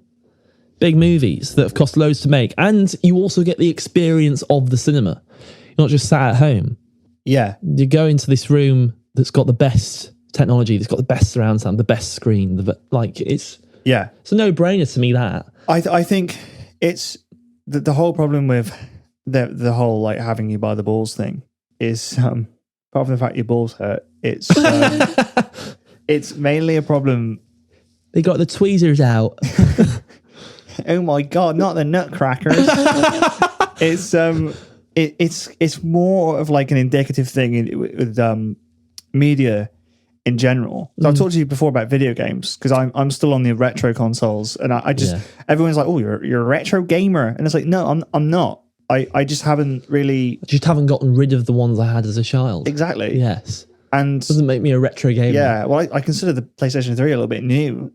B: Big movies that have cost loads to make. And you also get the experience of the cinema. You're not just sat at home.
A: Yeah.
B: You go into this room that's got the best technology, that's got the best surround sound, the best screen. It's a no-brainer to me, that.
A: I think it's the whole problem with the whole like having you by the balls thing is apart from the fact your balls hurt, it's it's mainly a problem.
B: They got the tweezers out.
A: Oh my god, not the nutcrackers. It's more of like an indicative thing with media in general. So I've talked to you before about video games because I'm still on the retro consoles, and I just everyone's like, "Oh, you're a retro gamer," and it's like, no, I'm not. I just haven't really.
B: Just haven't gotten rid of the ones I had as a child.
A: Exactly.
B: Yes.
A: And
B: doesn't make me a retro gamer.
A: Yeah, well, I consider the PlayStation 3 a little bit new.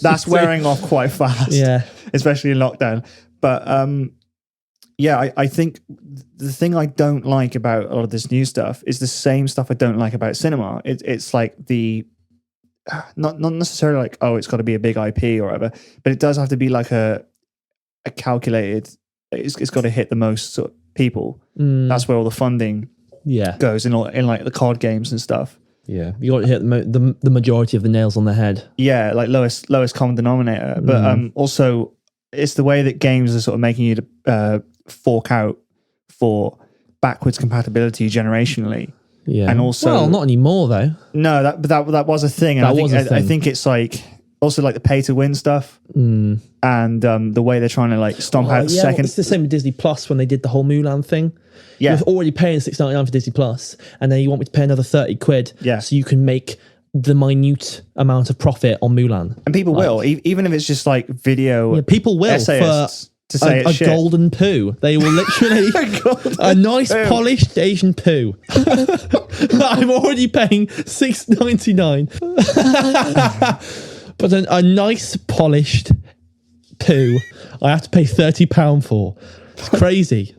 A: That's wearing off quite fast. Yeah, especially in lockdown. But I think the thing I don't like about a lot of this new stuff is the same stuff I don't like about cinema. It's like not necessarily like, oh, it's got to be a big IP or whatever, but it does have to be like a calculated. It's got to hit the most sort of people. That's where all the funding goes in like the card games and stuff.
B: Yeah, you got to hit the majority of the nails on the head.
A: Yeah, like lowest common denominator. But also, it's the way that games are sort of making you to fork out for backwards compatibility generationally.
B: Yeah,
A: and also,
B: well, not anymore though.
A: No, that was a thing. And I think it's like also like the pay to win stuff, and the way they're trying to like stomp out second.
B: Well, it's the same with Disney Plus when they did the whole Mulan thing.
A: Yeah,
B: you're already paying $6.99 for Disney Plus, and then you want me to pay another £30.
A: Yeah,
B: so you can make the minute amount of profit on Mulan.
A: And people will, even if it's just like video.
B: Yeah, people will for
A: to say
B: a golden poo. They will literally a nice polished Asian poo. I'm already paying $6.99. But a nice polished poo, I have to pay £30 for. It's crazy.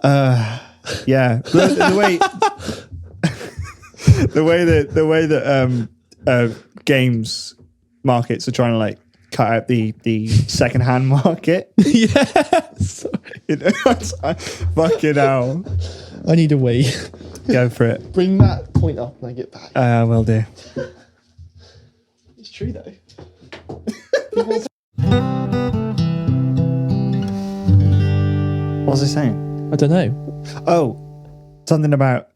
A: Yeah, the way that games markets are trying to like cut out the second-hand market.
B: Yes.
A: Fucking hell.
B: I need a wee.
A: Go for it.
B: Bring that point up when I get back.
A: Will do.
B: It's true though.
A: What was I saying?
B: I don't know.
A: Oh, something about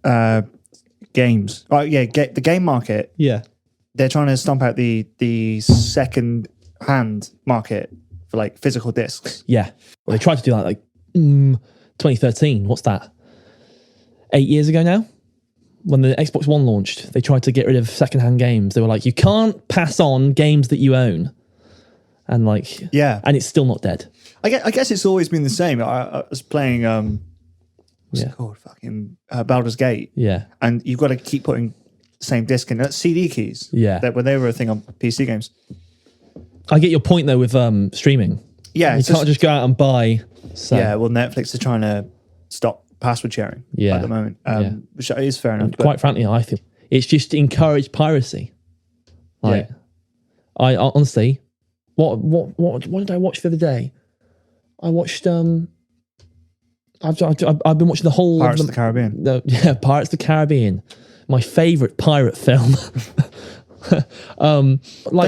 A: games. Oh yeah, the game market.
B: Yeah,
A: they're trying to stomp out the second-hand market for like physical discs.
B: Yeah, well, they tried to do that like 2013. What's that? 8 years ago now, when the Xbox One launched, they tried to get rid of second-hand games. They were like, you can't pass on games that you own, and like and it's still not dead.
A: I guess it's always been the same. I was playing what's it called? Fucking Baldur's Gate.
B: Yeah. And
A: you've got to keep putting the same disc in. That's CD keys.
B: Yeah.
A: When they were a thing on PC games.
B: I get your point though with streaming.
A: Yeah.
B: You can't just go out and buy. So.
A: Yeah, well, Netflix are trying to stop password sharing at the moment, which is fair enough.
B: Quite frankly, I think it's just encouraged piracy. Like, I honestly, what did I watch the other day? I watched I've been watching the whole
A: Pirates of the Caribbean.
B: Pirates of the Caribbean, my favorite pirate film. Don't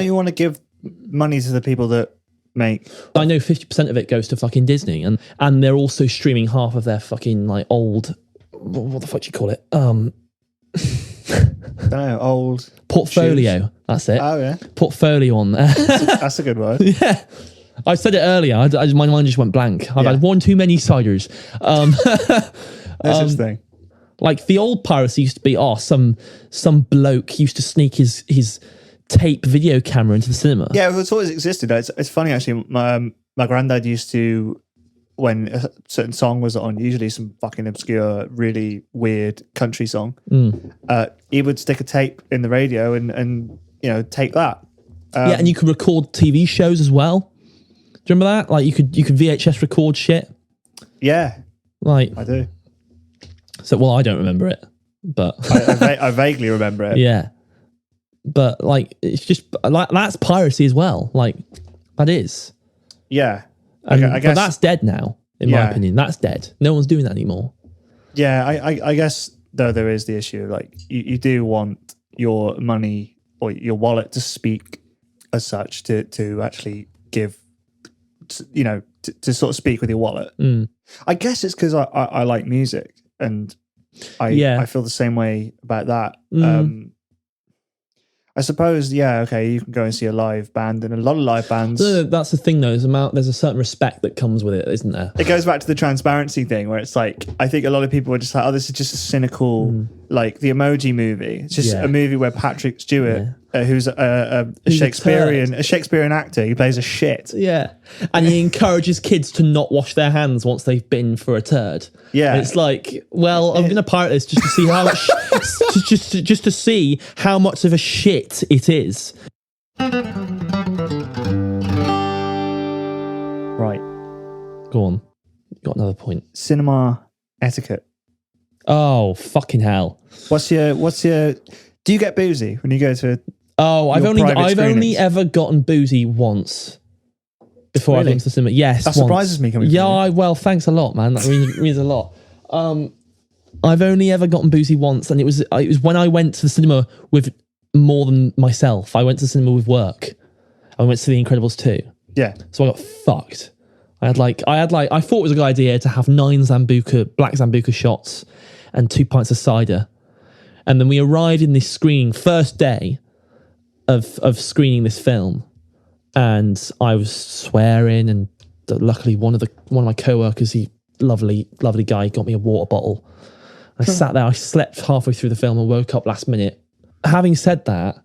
A: you want to give money to the people that make?
B: I know 50% of it goes to fucking Disney, and they're also streaming half of their fucking like old, what the fuck do you call it? I don't
A: know, old
B: portfolio.
A: Shoes.
B: That's it.
A: Oh yeah,
B: portfolio on there.
A: That's a good word.
B: Yeah. I said it earlier. My mind just went blank. I've had one too many ciders.
A: That's his thing.
B: Like the old piracy used to be, some bloke used to sneak his tape video camera into the cinema.
A: Yeah, it's always existed. It's funny actually. My granddad used to, when a certain song was on, usually some fucking obscure, really weird country song, he would stick a tape in the radio and take that.
B: And you could record TV shows as well. Do you remember that? Like you could VHS record shit.
A: Yeah,
B: like
A: I do.
B: So, well, I don't remember it, but
A: I vaguely remember it.
B: yeah. But like, it's just like that's piracy as well. Like, that is.
A: Yeah.
B: And,
A: I guess
B: but that's dead now, in my opinion. That's dead. No one's doing that anymore.
A: Yeah, I guess though there is the issue. Like, you do want your money or your wallet to speak as such to actually give, to sort of speak with your wallet. I guess it's because I like music and I feel the same way about that. I suppose, okay, you can go and see a live band, and a lot of live bands.
B: That's the thing, though. There's a certain respect that comes with it, isn't there?
A: It goes back to the transparency thing, where it's like, I think a lot of people are just like, oh, this is just a cynical, like the Emoji Movie. It's just a movie where Patrick Stewart, who's a Shakespearean actor, he plays a shit.
B: Yeah, and he encourages kids to not wash their hands once they've been for a turd. Yeah, and it's like, well, I'm going to pirate this just to see how much, just to see how much of a shit it is.
A: Right,
B: go on. Got another point.
A: Cinema etiquette.
B: Oh, fucking hell!
A: What's your? Do you get boozy when you go to?
B: I've only ever gotten boozy once. Before I went to the cinema, yes,
A: that surprises me. Coming,
B: well, thanks a lot, man. That means a lot. I've only ever gotten boozy once, and it was when I went to the cinema with more than myself. I went to the cinema with work. I went to The Incredibles 2.
A: Yeah.
B: So I got fucked. I thought it was a good idea to have 9 black Zambuca shots and 2 pints of cider. And then we arrived in this screening, first day of screening this film. And I was swearing, and luckily one of my co-workers, he lovely guy, got me a water bottle. I sat there, I slept halfway through the film and woke up last minute. Having said that,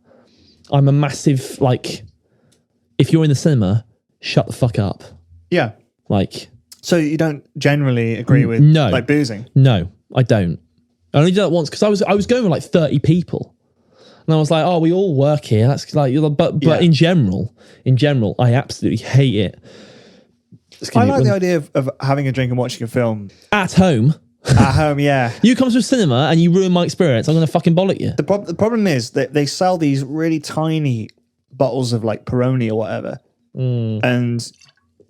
B: I'm a massive, like, if you're in the cinema, shut the fuck up.
A: Yeah.
B: Like,
A: so you don't generally agree with like boozing?
B: No, I don't. I only did that once because I was going with like 30 people. And I was like, oh, we all work here. That's like, but in general, I absolutely hate it.
A: I like the idea of having a drink and watching a film
B: at home.
A: At home, yeah.
B: You come to a cinema and you ruin my experience. I'm going to fucking bollock you.
A: The problem is that they sell these really tiny bottles of like Peroni or whatever, and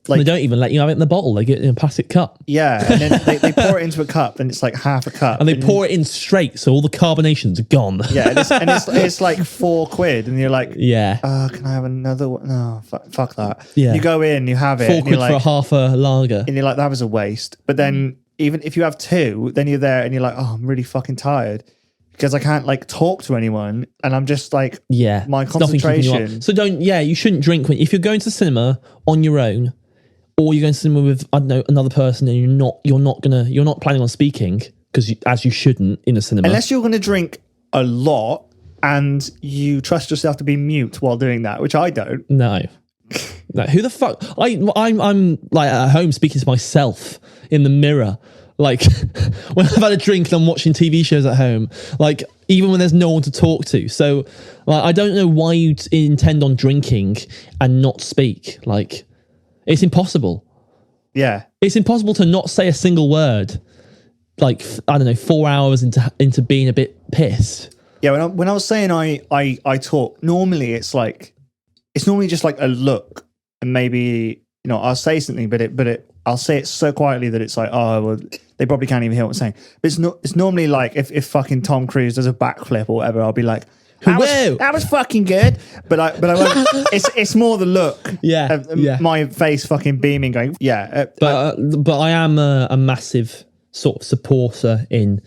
A: like
B: they don't even let you have it in the bottle. They get it in a plastic cup.
A: Yeah, and then they pour it into a cup, and it's like half a cup,
B: and they pour it in straight, so all the carbonation's gone.
A: Yeah, and it's like £4, and you're like,
B: yeah,
A: can I have another one? No, fuck that.
B: Yeah,
A: you go in, you have it,
B: £4 for a half a lager,
A: and you're like, that was a waste. But then even if you have 2, then you're there, and you're like, oh, I'm really fucking tired because I can't like talk to anyone, and I'm just like, my concentration.
B: So you shouldn't drink if you're going to the cinema on your own. Or you're going to cinema with, I don't know, another person, and you're not planning on speaking because as you shouldn't in a cinema.
A: Unless you're going to drink a lot and you trust yourself to be mute while doing that, which I don't.
B: No, who the fuck? I'm like at home speaking to myself in the mirror. Like when I've had a drink and I'm watching TV shows at home, like even when there's no one to talk to. So like I don't know why you intend on drinking and not speak. Like. It's impossible.
A: Yeah.
B: It's impossible to not say a single word, like, I don't know, 4 hours into being a bit pissed.
A: Yeah, when I was saying I talk, normally it's normally just like a look, and maybe, I'll say something, but I'll say it so quietly that it's like, oh, well, they probably can't even hear what I'm saying. But it's normally like if fucking Tom Cruise does a backflip or whatever, I'll be like, that was fucking good, but I won't. It's more the look, my face fucking beaming, going,
B: But I am a massive sort of supporter in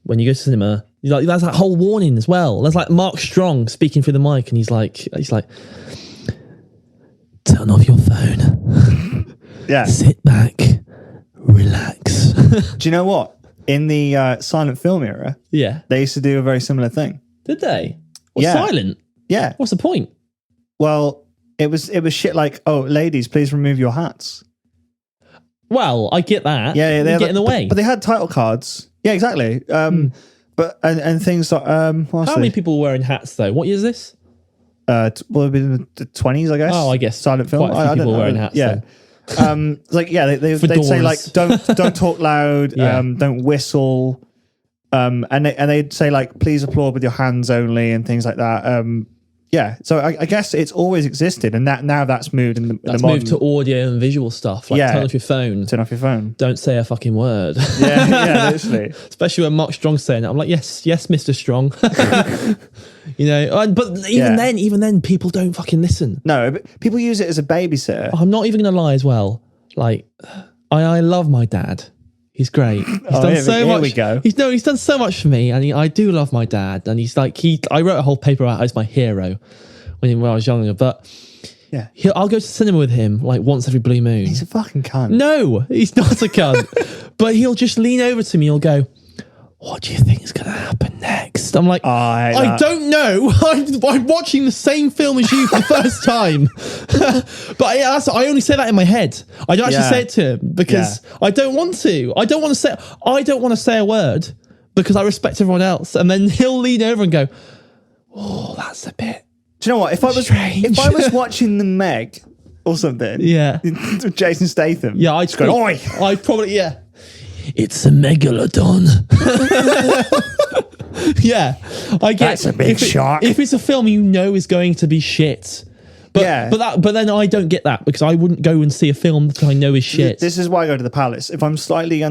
B: when you go to cinema. Like there's that whole warning as well. There's like Mark Strong speaking through the mic, and he's like, turn off your phone.
A: Yeah,
B: sit back, relax.
A: Do you know what? In the silent film era, they used to do a very similar thing.
B: Did they? Silent?
A: Yeah.
B: What's the point?
A: Well, it was shit like, oh, ladies, please remove your hats.
B: Well, I get that.
A: Yeah,
B: they get in the way.
A: But they had title cards. Yeah, exactly. But and things like how
B: many people were wearing hats though? What year is this?
A: Well, it'd be the 20s, I guess.
B: Oh, I guess
A: silent film.
B: Quite a few people wearing hats.
A: Yeah. Like, yeah, they'd say like, don't talk loud,
B: Yeah.
A: don't whistle, and they'd say like, please applaud with your hands only and things like that. Yeah, so I guess it's always existed, and now that's moved in the
B: That's
A: modern,
B: moved to audio and visual stuff. Like turn off your phone.
A: Turn off your phone.
B: Don't say a fucking word.
A: Yeah, literally.
B: Especially when Mark Strong's saying it. I'm like, yes, Mr. Strong. You know, but even then, people don't fucking listen.
A: No, but people use it as a babysitter.
B: I'm not even going to lie as well. Like, I love my dad. He's great. He's done so much.
A: Here we go.
B: He's done so much for me, and I do love my dad. And he's like, I wrote a whole paper about how he's my hero when I was younger. But
A: Yeah.
B: I'll go to cinema with him like once every blue moon.
A: He's a fucking cunt.
B: No, he's not a cunt. But he'll just lean over to me. He'll go, "What do you think is going to happen next?" I'm like, I don't know. I'm watching the same film as you for the first time. But I only say that in my head. I don't actually say it to him because I don't want to. I don't want to say a word because I respect everyone else. And then he'll lean over and go, "Oh, that's a bit."
A: Do you know what? If I was watching The Meg or something, with Jason Statham,
B: I'd
A: just go, "Oi!"
B: I'd probably It's a megalodon. Yeah, I get.
A: That's a big shark.
B: If it's a film you know is going to be shit, but then I don't get that because I wouldn't go and see a film that I know is shit.
A: This is why I go to the Palace. If I'm slightly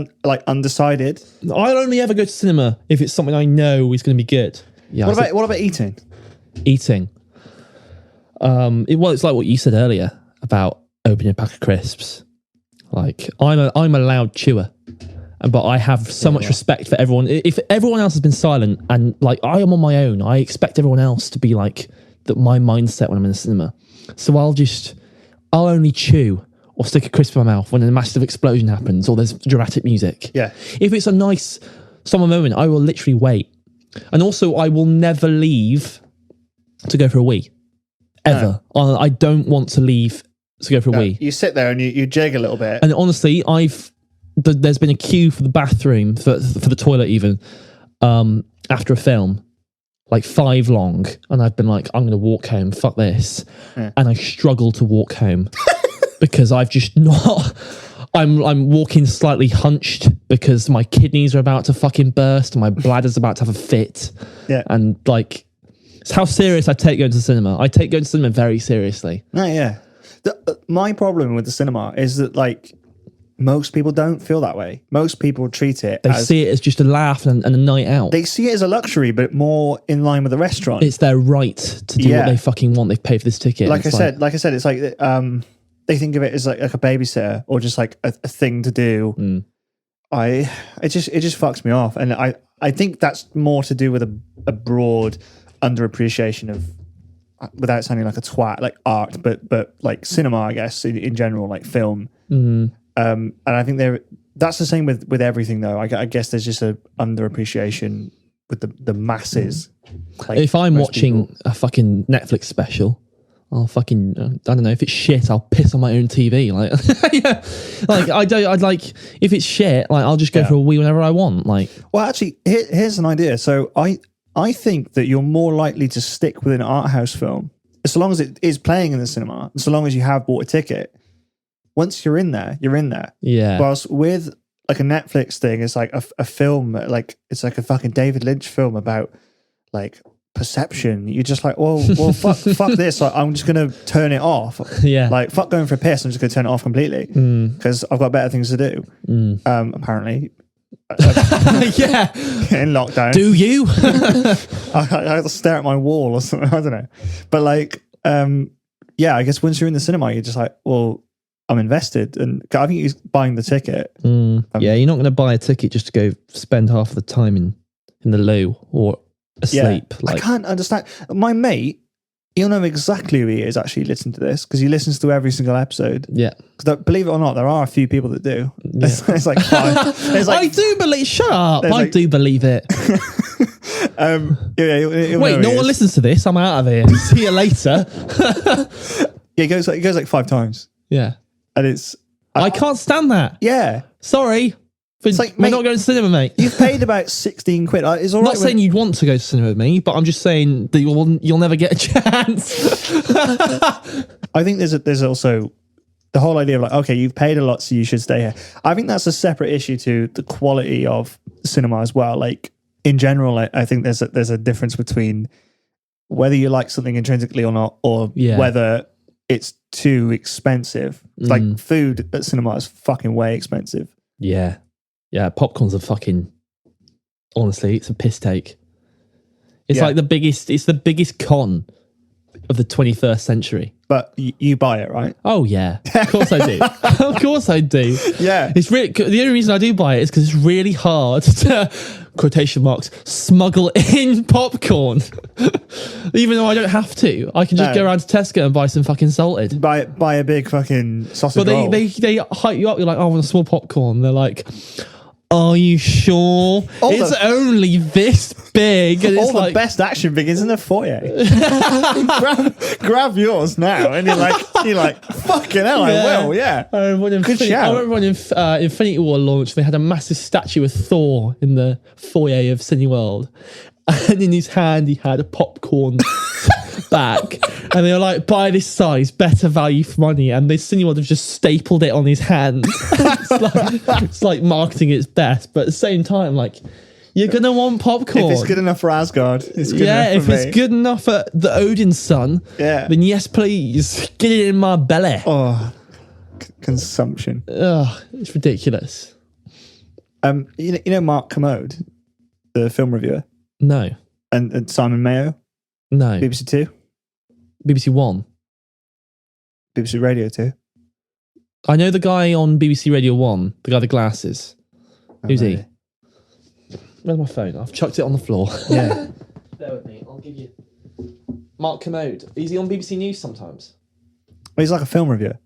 A: undecided,
B: I'll only ever go to cinema if it's something I know is going to be good. Yeah.
A: What about eating?
B: Eating. It's like what you said earlier about opening a pack of crisps. Like I'm a loud chewer. But I have so much respect for everyone. If everyone else has been silent and like I am on my own, I expect everyone else to be like that. My mindset when I'm in the cinema. So I'll only chew or stick a crisp in my mouth when a massive explosion happens or there's dramatic music.
A: Yeah.
B: If it's a nice summer moment, I will literally wait. And also I will never leave to go for a wee. Ever. No. I don't want to leave to go for a wee.
A: You sit there and you jig a little bit.
B: And honestly, there's been a queue for the bathroom, for the toilet even, after a film, like 5 long. And I've been like, I'm going to walk home, fuck this. Yeah. And I struggle to walk home because I've just not... I'm walking slightly hunched because my kidneys are about to fucking burst and my bladder's about to have a fit. Yeah. And like, it's how serious I take going to the cinema. I take going to cinema very seriously.
A: Oh, yeah. My problem with the cinema is that like, most people don't feel that way. Most people treat it
B: They see it as just a laugh and a night out.
A: They see it as a luxury, but more in line with the restaurant.
B: It's their right to do what they fucking want. They've paid for this ticket.
A: Like I said, it's like they think of it as like a babysitter or just like a thing to do. It just fucks me off. And I think that's more to do with a broad underappreciation of, without sounding like a twat, like art, but like cinema, I guess, in general, like film. And I think that's the same with everything, though. I guess there's just a underappreciation with the masses. Like,
B: if I'm watching a fucking Netflix special, I'll fucking I don't know, if it's shit, I'll piss on my own TV. Like, yeah, like I'd like if it's shit, like I'll just go for a wee whenever I want. Like,
A: well, actually, here's an idea. So I think that you're more likely to stick with an art house film as long as it is playing in the cinema, so long as you have bought a ticket. Once you're in there, you're in there. Yeah. Whilst with like a Netflix thing, it's like a film, like it's like a fucking David Lynch film about like perception. You're just like, well, fuck this. Like, I'm just gonna turn it off. Yeah. Like fuck going for a piss. I'm just gonna turn it off completely because I've got better things to do. Apparently. Yeah. In lockdown.
B: Do you?
A: I have to stare at my wall or something. I don't know. But like, yeah, I guess once you're in the cinema, you're just like, well, I'm invested, and I think he's buying the ticket.
B: Yeah, you're not going to buy a ticket just to go spend half of the time in the loo or asleep.
A: Yeah, like, I can't understand. My mate, you'll know exactly who he is. Actually, listen to this because he listens to every single episode. Yeah, because believe it or not, there are a few people that do. Yeah. It's like 5.
B: I do believe. Shut up! I do believe it. Wait, no one listens to this. I'm out of here. See you later.
A: Yeah, it goes like 5 times.
B: Yeah.
A: And it's...
B: I can't stand that.
A: Yeah.
B: Sorry. It's like, we're not going to cinema, mate.
A: You've paid about 16 quid. It's all right.
B: I'm not saying you'd want to go to cinema with me, but I'm just saying that you'll never get a chance.
A: I think there's also The whole idea of like, okay, you've paid a lot, so you should stay here. I think that's a separate issue to the quality of cinema as well. Like in general, I think there's a difference between whether you like something intrinsically or not, or whether it's too expensive. Like food at cinema is fucking way expensive.
B: Yeah. Yeah. Popcorn's a fucking, honestly, it's a piss take. It's like the biggest con of the 21st century.
A: But you buy it, right?
B: Oh yeah, of course I do. Of course I do.
A: Yeah,
B: it's really the only reason I do buy it is because it's really hard to quotation marks smuggle in popcorn. Even though I don't have to, I can just go around to Tesco and buy some fucking salted.
A: Buy a big fucking sausage
B: roll.
A: But
B: they hype you up. You're like, oh, I want a small popcorn. They're like, are you sure? It's only this big. And
A: all
B: it's
A: the best action begins in the foyer. grab yours now, and you're like, fucking hell, I will. Yeah.
B: I remember when Infinity War launched, they had a massive statue of Thor in the foyer of Cineworld, and in his hand he had a popcorn bag, and they were like, buy this size, better value for money, and the Cineworld have just stapled it on his hand. It's like marketing its best, but at the same time, like, you're gonna want popcorn.
A: If it's good enough for Asgard, it's good enough for
B: if
A: me.
B: it's good enough for the Odin's son, then yes, please get it in my belly.
A: Oh, consumption.
B: Ugh, it's ridiculous.
A: You know Mark Commode, the film reviewer.
B: No.
A: And Simon Mayo.
B: No.
A: BBC Two.
B: BBC One.
A: BBC Radio 2.
B: I know the guy on BBC Radio 1, the guy with the glasses. Who's he? Where's my phone? I've chucked it on the floor.
A: Yeah.
B: Bear with me. I'll give you... Mark Commode. Is he on BBC News sometimes?
A: Well, he's like a film reviewer.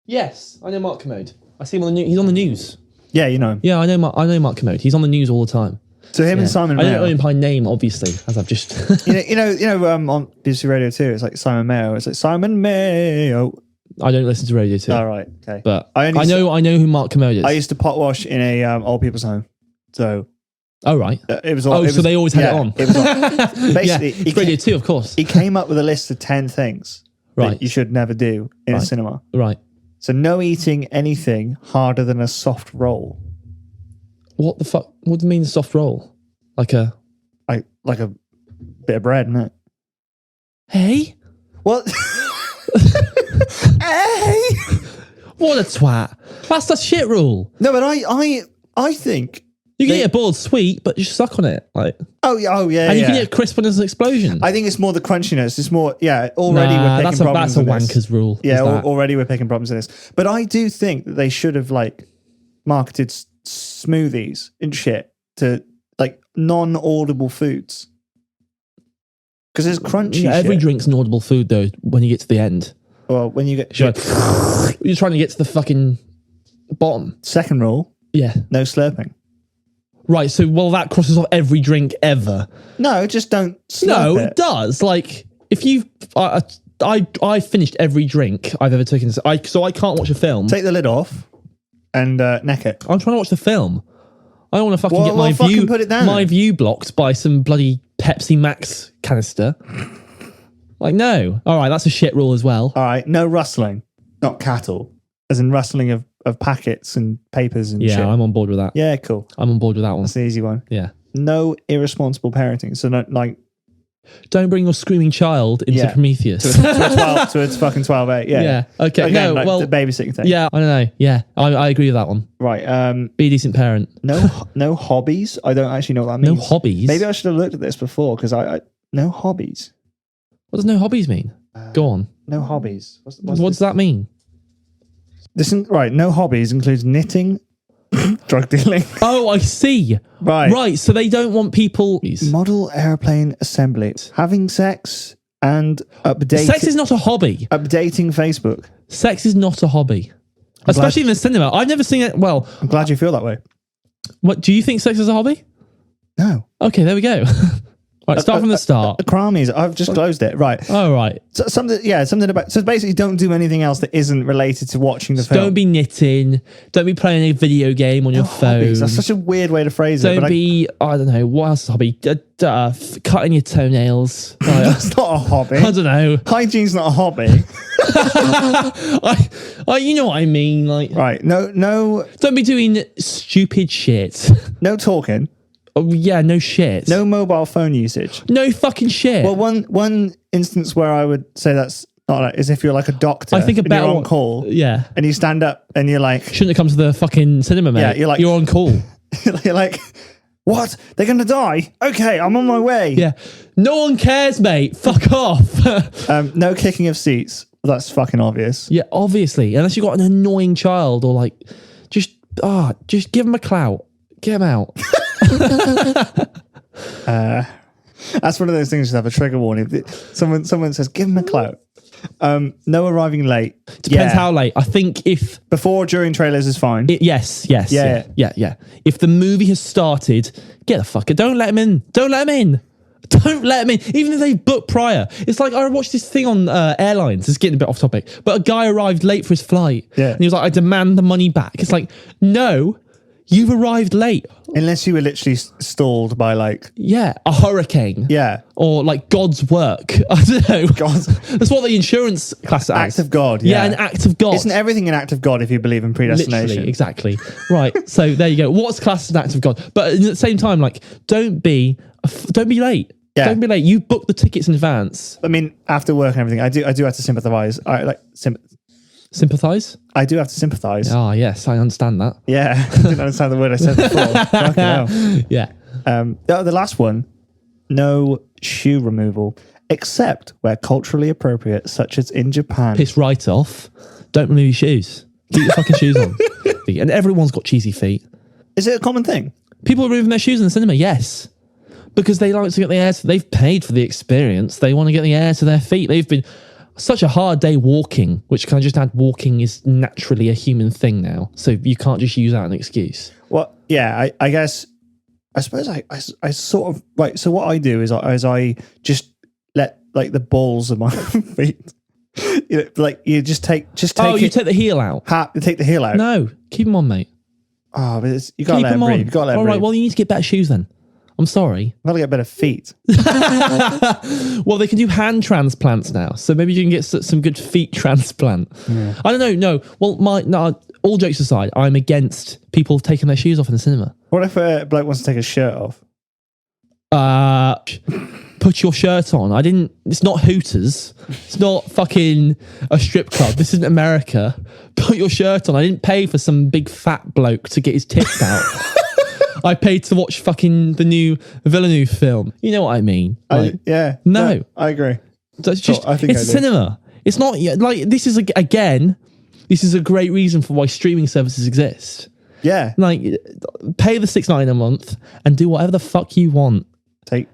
B: Yes, I know Mark Commode. I see him on the news. He's on the news.
A: Yeah, you know him.
B: Yeah, I know Mark Commode. He's on the news all the time.
A: So him and Simon Mayo.
B: I don't know him by name, obviously, as I've just...
A: you know, on BBC Radio 2, it's like Simon Mayo. It's like Simon Mayo.
B: I don't listen to Radio 2.
A: All right, okay.
B: But I know who Mark Commode is.
A: I used to pot wash in a old people's home. So...
B: Oh, right.
A: It was all,
B: so they always had it on.
A: It was on. Basically,
B: Radio 2, of course.
A: He came up with a list of 10 things that you should never do in a cinema.
B: Right.
A: So no eating anything harder than a soft roll.
B: What the fuck? What do you mean soft roll? Like a
A: bit of bread, isn't it?
B: Hey?
A: What? Hey?
B: What a twat. That's the shit rule.
A: No, but I think...
B: You can eat a boiled sweet, but just suck on it. Like,
A: oh yeah,
B: and you can eat a crisp when there's an explosion.
A: I think it's more the crunchiness. It's more, already we're picking problems.
B: That's a wanker's rule.
A: Yeah, already we're picking problems in this. But I do think that they should have marketed smoothies and shit to non-audible foods. Because it's crunchy shit.
B: Every drink's an audible food though when you get to the end.
A: Well, when you get...
B: You're trying to get to the fucking bottom.
A: Second rule.
B: Yeah.
A: No slurping.
B: Right, so that crosses off every drink ever.
A: No, just don't slurp
B: No,
A: it.
B: it does. Like, if you... I finished every drink I've ever taken. So I can't watch a film.
A: Take the lid off and neck it.
B: I'm trying to watch the film. I don't want to fucking get
A: my
B: view blocked by some bloody Pepsi Max canister. No. All right, that's a shit rule as well.
A: All right, no rustling. Not cattle. As in rustling of packets and papers and shit.
B: Yeah, I'm on board with that.
A: Yeah, cool.
B: I'm on board with that one.
A: That's the easy one.
B: Yeah.
A: No irresponsible parenting. So
B: don't bring your screaming child into Prometheus.
A: to its fucking 12-8. Yeah.
B: Yeah. Okay.
A: Again, the babysitting thing.
B: Yeah, I don't know. Yeah, I agree with that one.
A: Right.
B: Be a decent parent.
A: No hobbies. I don't actually know what that means.
B: No hobbies?
A: Maybe I should have looked at this before because I no hobbies.
B: What does no hobbies mean? Go on.
A: No hobbies.
B: What does that mean?
A: No hobbies includes knitting, drug dealing.
B: Oh, I see. Right, so they don't want people...
A: Model airplane assembly, having sex and updating...
B: Sex is not a hobby.
A: Updating Facebook.
B: Sex is not a hobby. Especially in the cinema. I've never seen it... Well...
A: I'm glad you feel that way.
B: What, do you think sex is a hobby?
A: No.
B: Okay, there we go. Right, start from the start.
A: The Kramies. I've just closed it. Right.
B: Oh, right.
A: So, something about. So basically, don't do anything else that isn't related to watching the film.
B: Don't be knitting. Don't be playing a video game on your phone.
A: Hobbies. That's such a weird way to phrase it.
B: Don't be, I don't know, what else is a hobby? Cutting your toenails. Right.
A: That's not a hobby.
B: I don't know.
A: Hygiene's not a hobby.
B: You know what I mean. Like,
A: Right. No.
B: don't be doing stupid shit.
A: No talking.
B: Oh, yeah, no shit.
A: No mobile phone usage.
B: No fucking shit.
A: Well, one instance where I would say that's not like is if you're like a doctor.
B: I think
A: and
B: about
A: you're on call.
B: Yeah.
A: And you stand up and you're like,
B: Shouldn't have come to the fucking cinema, mate.
A: Yeah, you're like-
B: you're on call.
A: you're like, what? They're gonna die? Okay, I'm on my way.
B: Yeah. No one cares, mate. Fuck off.
A: No kicking of seats. That's fucking obvious.
B: Yeah, obviously. Unless you've got an annoying child or like, just give them a clout. Get them out.
A: That's one of those things. You have a trigger warning. Someone says, "Give him a clout." No arriving late.
B: Depends how late. I think if
A: before or during trailers is fine.
B: yes.
A: Yeah.
B: If the movie has started, get the fucker. Don't let him in. Don't let him in. Don't let him in. Even if they book prior. It's like I watched this thing on airlines. It's getting a bit off topic. But a guy arrived late for his flight.
A: Yeah.
B: And he was like, I demand the money back. It's like, no, you've arrived late.
A: Unless you were literally stalled by like
B: Yeah, a hurricane.
A: Yeah.
B: Or like God's work. I don't know. That's what the insurance class
A: act of God.
B: Yeah, an act of God.
A: Isn't everything an act of God if you believe in predestination?
B: Literally, exactly. Right. So there you go. What's classed as an act of God? But at the same time, like, don't be late.
A: Yeah.
B: Don't be late. You book the tickets in advance.
A: I mean, after work and everything, I do have to sympathise.
B: Sympathise?
A: I do have to sympathise.
B: Ah, yes, I understand that.
A: Yeah, I didn't understand the word I said before. Fucking hell.
B: Yeah.
A: The last one, no shoe removal, except where culturally appropriate, such as in Japan.
B: Piss right off. Don't remove your shoes. Keep your fucking shoes on. And everyone's got cheesy feet.
A: Is it a common thing?
B: People are removing their shoes in the cinema, yes. Because they like to get the air. They've paid for the experience. They want to get the air to their feet. They've been such a hard day walking, which can I just add, walking is naturally a human thing now. So you can't just use that as an excuse.
A: Well, yeah, I guess, I suppose I sort of, right, so what I do is I just let like the balls of my feet, like you just take
B: you take the heel out?
A: Take the heel out?
B: No, keep them on, mate.
A: Oh, but you got to let them breathe. You got to let them breathe.
B: All right, well, you need to get better shoes then. I'm sorry.
A: I've got to get better feet.
B: Well, they can do hand transplants now, so maybe you can get some good feet transplant. Yeah. I don't know. No. Well, all jokes aside, I'm against people taking their shoes off in the cinema.
A: What if a bloke wants to take his shirt off?
B: Put your shirt on. It's not Hooters. It's not fucking a strip club. This isn't America. Put your shirt on. I didn't pay for some big fat bloke to get his tits out. I paid to watch fucking the new Villeneuve film. You know what I mean?
A: Yeah.
B: No.
A: I agree.
B: It's just,
A: I think
B: it's cinema. It's not like, this is a great reason for why streaming services exist.
A: Yeah.
B: Like, pay the $6.99 a month and do whatever the fuck you want. Chop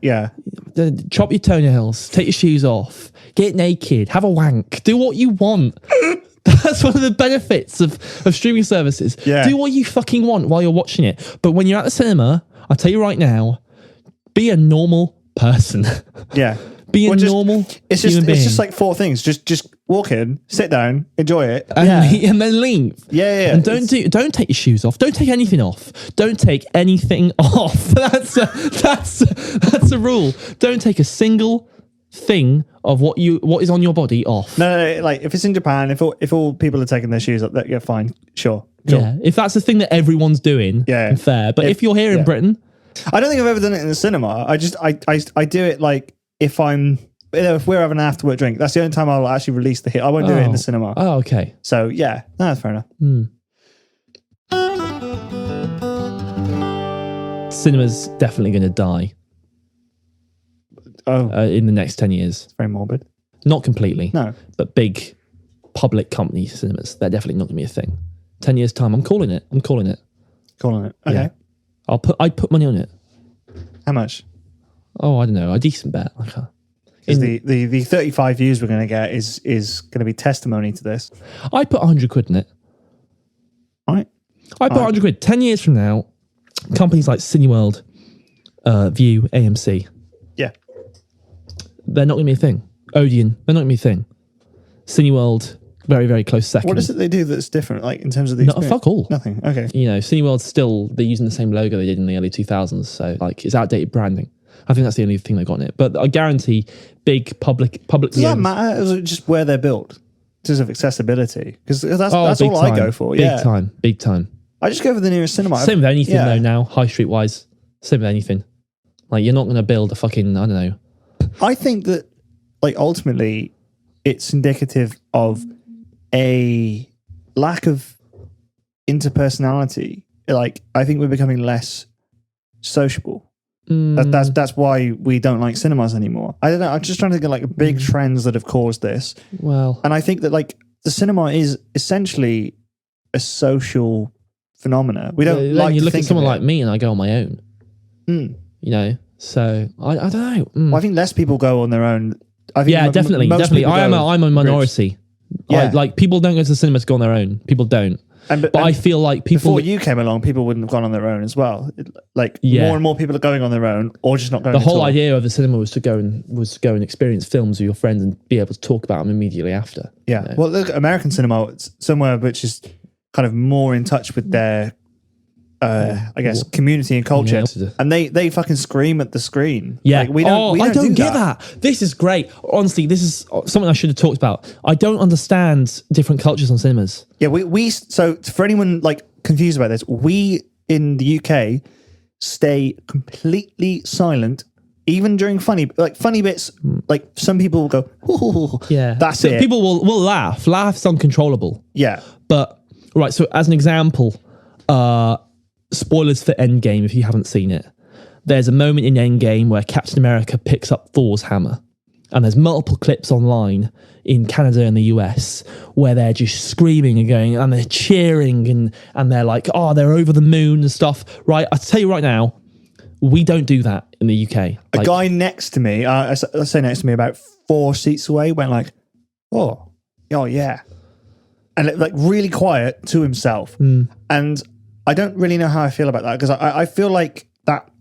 B: your toenails, take your shoes off, get naked, have a wank, do what you want. That's one of the benefits of streaming services.
A: Yeah.
B: Do what you fucking want while you're watching it. But when you're at the cinema, I'll tell you right now, be a normal person.
A: Yeah.
B: Be a normal human being.
A: It's just like 4 things. Just walk in, sit down, enjoy it,
B: and then leave.
A: Yeah.
B: And don't take your shoes off. Don't take anything off. Don't take anything off. That's a rule. Don't take a single thing of what is on your body off.
A: No, like if it's in Japan, if all people are taking their shoes off, yeah, fine, sure.
B: Yeah, if that's the thing that everyone's doing,
A: yeah,
B: fair. But if you're here in Britain,
A: I don't think I've ever done it in the cinema. I do it like if we're having an after work drink. That's the only time I'll actually release the hit. I won't do it in the cinema.
B: Oh, okay.
A: So yeah, no, that's fair enough.
B: Cinema's definitely going to die. In the next 10 years.
A: It's very morbid.
B: Not completely.
A: No.
B: But big public company cinemas, they're definitely not going to be a thing. 10 years time, I'm calling it.
A: Calling it. Okay.
B: Yeah. I'd put money on it.
A: How much?
B: Oh, I don't know. A decent bet.
A: The 35 views we're going to get is going to be testimony to this.
B: I'd put 100 quid in it.
A: All right.
B: I'd put 100 quid. 10 years from now, companies like Cineworld, View, AMC, they're not going to be a thing. Odeon, they're not going to be a thing. Cineworld, very, very close second.
A: What is it they do that's different, like in terms of the
B: No,
A: experience?
B: fuck all.
A: Nothing. Okay.
B: You know, Cineworld's still, they're using the same logo they did in the early 2000s. So, like, it's outdated branding. I think that's the only thing they got in it. But I guarantee big publicly
A: Does that
B: owned-
A: matter? Is it just where they're built? In terms of accessibility? Because that's
B: big
A: all I
B: time.
A: go for.
B: Big time.
A: I just go for the nearest cinema.
B: Same with anything
A: Yeah.
B: though now, high street wise. Same with anything. Like, you're not going to build a fucking, I don't know.
A: I think that, like, ultimately, it's indicative of a lack of interpersonality. Like, I think we're becoming less sociable. That's why we don't like cinemas anymore. I don't know. I'm just trying to get like big trends that have caused this.
B: Well,
A: And I think that like the cinema is essentially a social phenomena. We don't
B: then
A: like
B: you
A: to
B: look
A: think
B: at someone
A: of it.
B: like me and I go on my own.
A: Mm.
B: You know? So, I don't know.
A: Well, I think less people go on their own. I think
B: Yeah, definitely.
A: most
B: Definitely.
A: people
B: I'm
A: go
B: a minority.
A: Yeah.
B: Like, people don't go to the cinema to go on their own. People don't.
A: But
B: I feel like people...
A: before you came along, people wouldn't have gone on their own as well. Like
B: Yeah.
A: more and more people are going on their own, or just not going.
B: The
A: at
B: whole
A: all.
B: idea of the cinema was to go and experience films with your friends and be able to talk about them immediately after.
A: Yeah.
B: You know?
A: Well, look, American cinema, it's somewhere which is kind of more in touch with their, I guess, community and culture,
B: Yeah.
A: and they fucking scream at the screen.
B: Yeah.
A: Like, we don't.
B: I don't
A: do
B: get that. This is great. Honestly, this is something I should have talked about. I don't understand different cultures on cinemas.
A: Yeah. We. So for anyone like confused about this, we in the UK stay completely silent. Even during funny bits, like some people will go, "Ooh,
B: Yeah.
A: that's
B: so
A: it."
B: People will laugh. Laugh's uncontrollable.
A: Yeah.
B: But, right, so as an example, spoilers for Endgame if you haven't seen it. There's a moment in Endgame where Captain America picks up Thor's hammer. And there's multiple clips online in Canada and the US where they're just screaming and going, and they're cheering and they're like, oh, they're over the moon and stuff. Right, I'll tell you right now, we don't do that in the UK.
A: A guy next to me, let's say next to me, about 4 seats away, went like, oh yeah. And like really quiet to himself. And I don't really know how I feel about that, because I feel like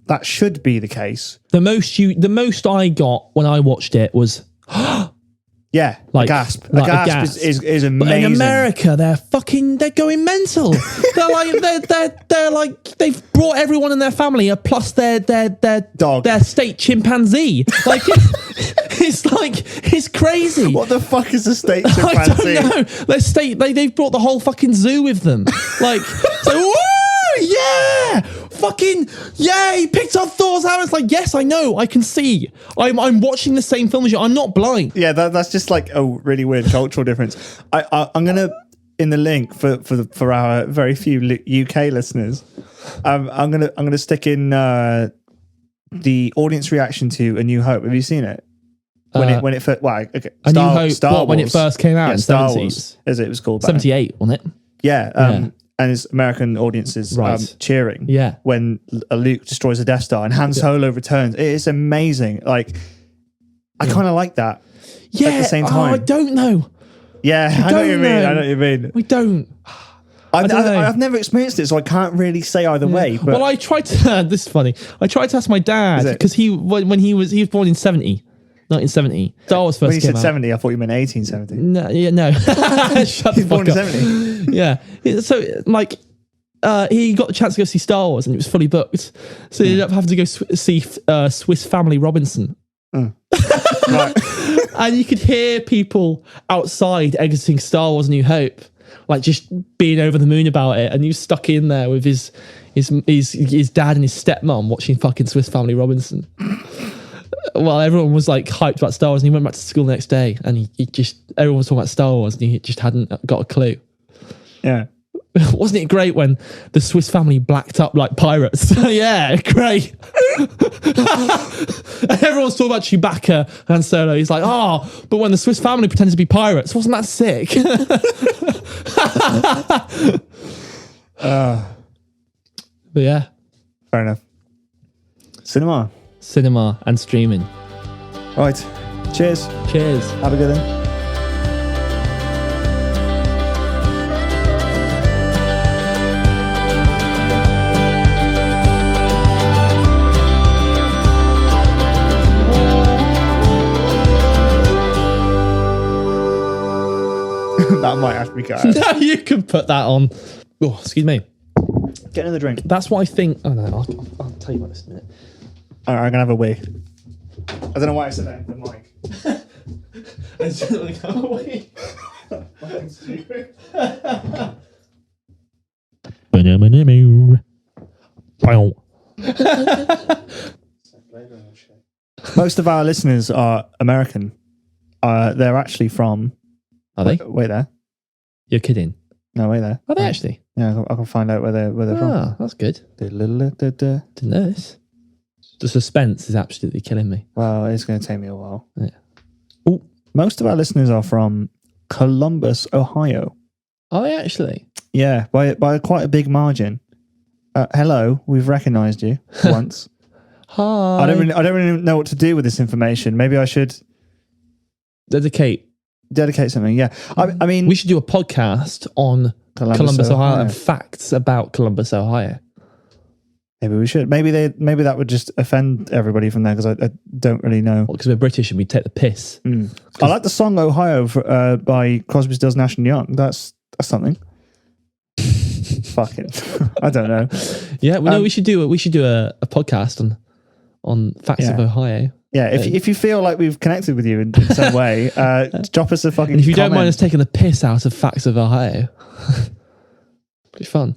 A: that should be the case.
B: The most I got when I watched it was,
A: Yeah,
B: like,
A: a gasp.
B: like
A: a
B: a
A: gasp
B: gasp.
A: is amazing.
B: but in America, they're going mental. they're like, they've brought everyone in their family, plus their
A: Dog.
B: their state chimpanzee. Like, it's crazy.
A: What the fuck is a state
B: I
A: chimpanzee?
B: don't know. They've brought the whole fucking zoo with them. Like, so, woo, yeah, fucking, yeah, he picked up Thor's hammer. It's like, yes, I know, I can see. I'm watching the same film as you. I'm not blind.
A: Yeah, that's just like a really weird cultural difference. I'm gonna, in the link for our very few UK listeners, I'm gonna stick in the audience reaction to A New Hope. Have you seen it? When it first, well, okay,
B: A New Hope,
A: Star
B: what, when it
A: Wars.
B: first came out in the
A: Star
B: 70s?
A: Wars, as it was called. back then.
B: 78, wasn't it?
A: Yeah, and it's American audiences
B: Right.
A: cheering.
B: Yeah.
A: When Luke destroys the Death Star and Han Solo returns, it is amazing. Like, I kind of like that.
B: Yeah.
A: At the same time,
B: I don't know.
A: yeah, I know what you
B: don't
A: mean.
B: know.
A: I know what you mean.
B: We don't. don't know.
A: I've never experienced it, so I can't really say either way. But
B: Well, I tried to. This is funny. I tried to ask my
A: Is
B: dad
A: it?
B: because when he was born in 1970. Star Wars first
A: when you
B: came
A: said
B: out.
A: 70, I thought you meant 1870.
B: No, yeah, no. Shut the
A: He's born
B: fuck
A: in
B: up.
A: 70.
B: Yeah. So like, he got the chance to go see Star Wars and it was fully booked, so he ended up having to go see Swiss Family Robinson.
A: Right.
B: And you could hear people outside exiting Star Wars: New Hope, like just being over the moon about it, and he was stuck in there with his dad and his stepmom watching fucking Swiss Family Robinson. While everyone was like hyped about Star Wars, and he went back to school the next day, and everyone was talking about Star Wars, and he just hadn't got a clue.
A: Yeah.
B: Wasn't it great when the Swiss family blacked up like pirates? Yeah, great. And everyone's talking about Chewbacca and Solo. He's like, oh, but when the Swiss family pretended to be pirates, wasn't that sick? But yeah,
A: Fair enough. Cinema.
B: and streaming.
A: Right. Cheers.
B: Cheers.
A: Have a good one. That might have to be cut out.
B: No, you can put that on. Oh, excuse me.
A: Get another drink.
B: That's what I think. Oh no, I'll tell you about this in a minute.
A: All right, I'm gonna have a wee. I don't know why I said that in the mic.
B: It's gonna go away.
A: Most of our listeners are American. They're actually from.
B: Are they?
A: Wait there.
B: You're kidding.
A: No, wait there.
B: Are they actually?
A: Yeah, I can find out where they're from.
B: Ah, that's good. Didn't know this. The suspense is absolutely killing me.
A: Well, it's going to take me a while.
B: Yeah.
A: Ooh. Most of our listeners are from Columbus, Ohio.
B: Are they actually?
A: Yeah, by quite a big margin. Hello, we've recognised you once.
B: Hi.
A: I don't really know what to do with this information. Maybe I should
B: dedicate
A: something. Yeah, I mean,
B: we should do a podcast on Columbus, Ohio, and facts about Columbus, Ohio.
A: Maybe we should. Maybe that would just offend everybody from there because I don't really know.
B: Because we're British and we take the piss.
A: I like the song Ohio by Crosby, Stills, Nash and Young. That's something. Fucking, I don't know.
B: Yeah, well, no, we should do a podcast on facts of Ohio.
A: Yeah, if you feel like we've connected with you in some way, drop us a fucking.
B: And if you
A: comment.
B: don't mind us taking the piss out of facts of Ohio, pretty fun.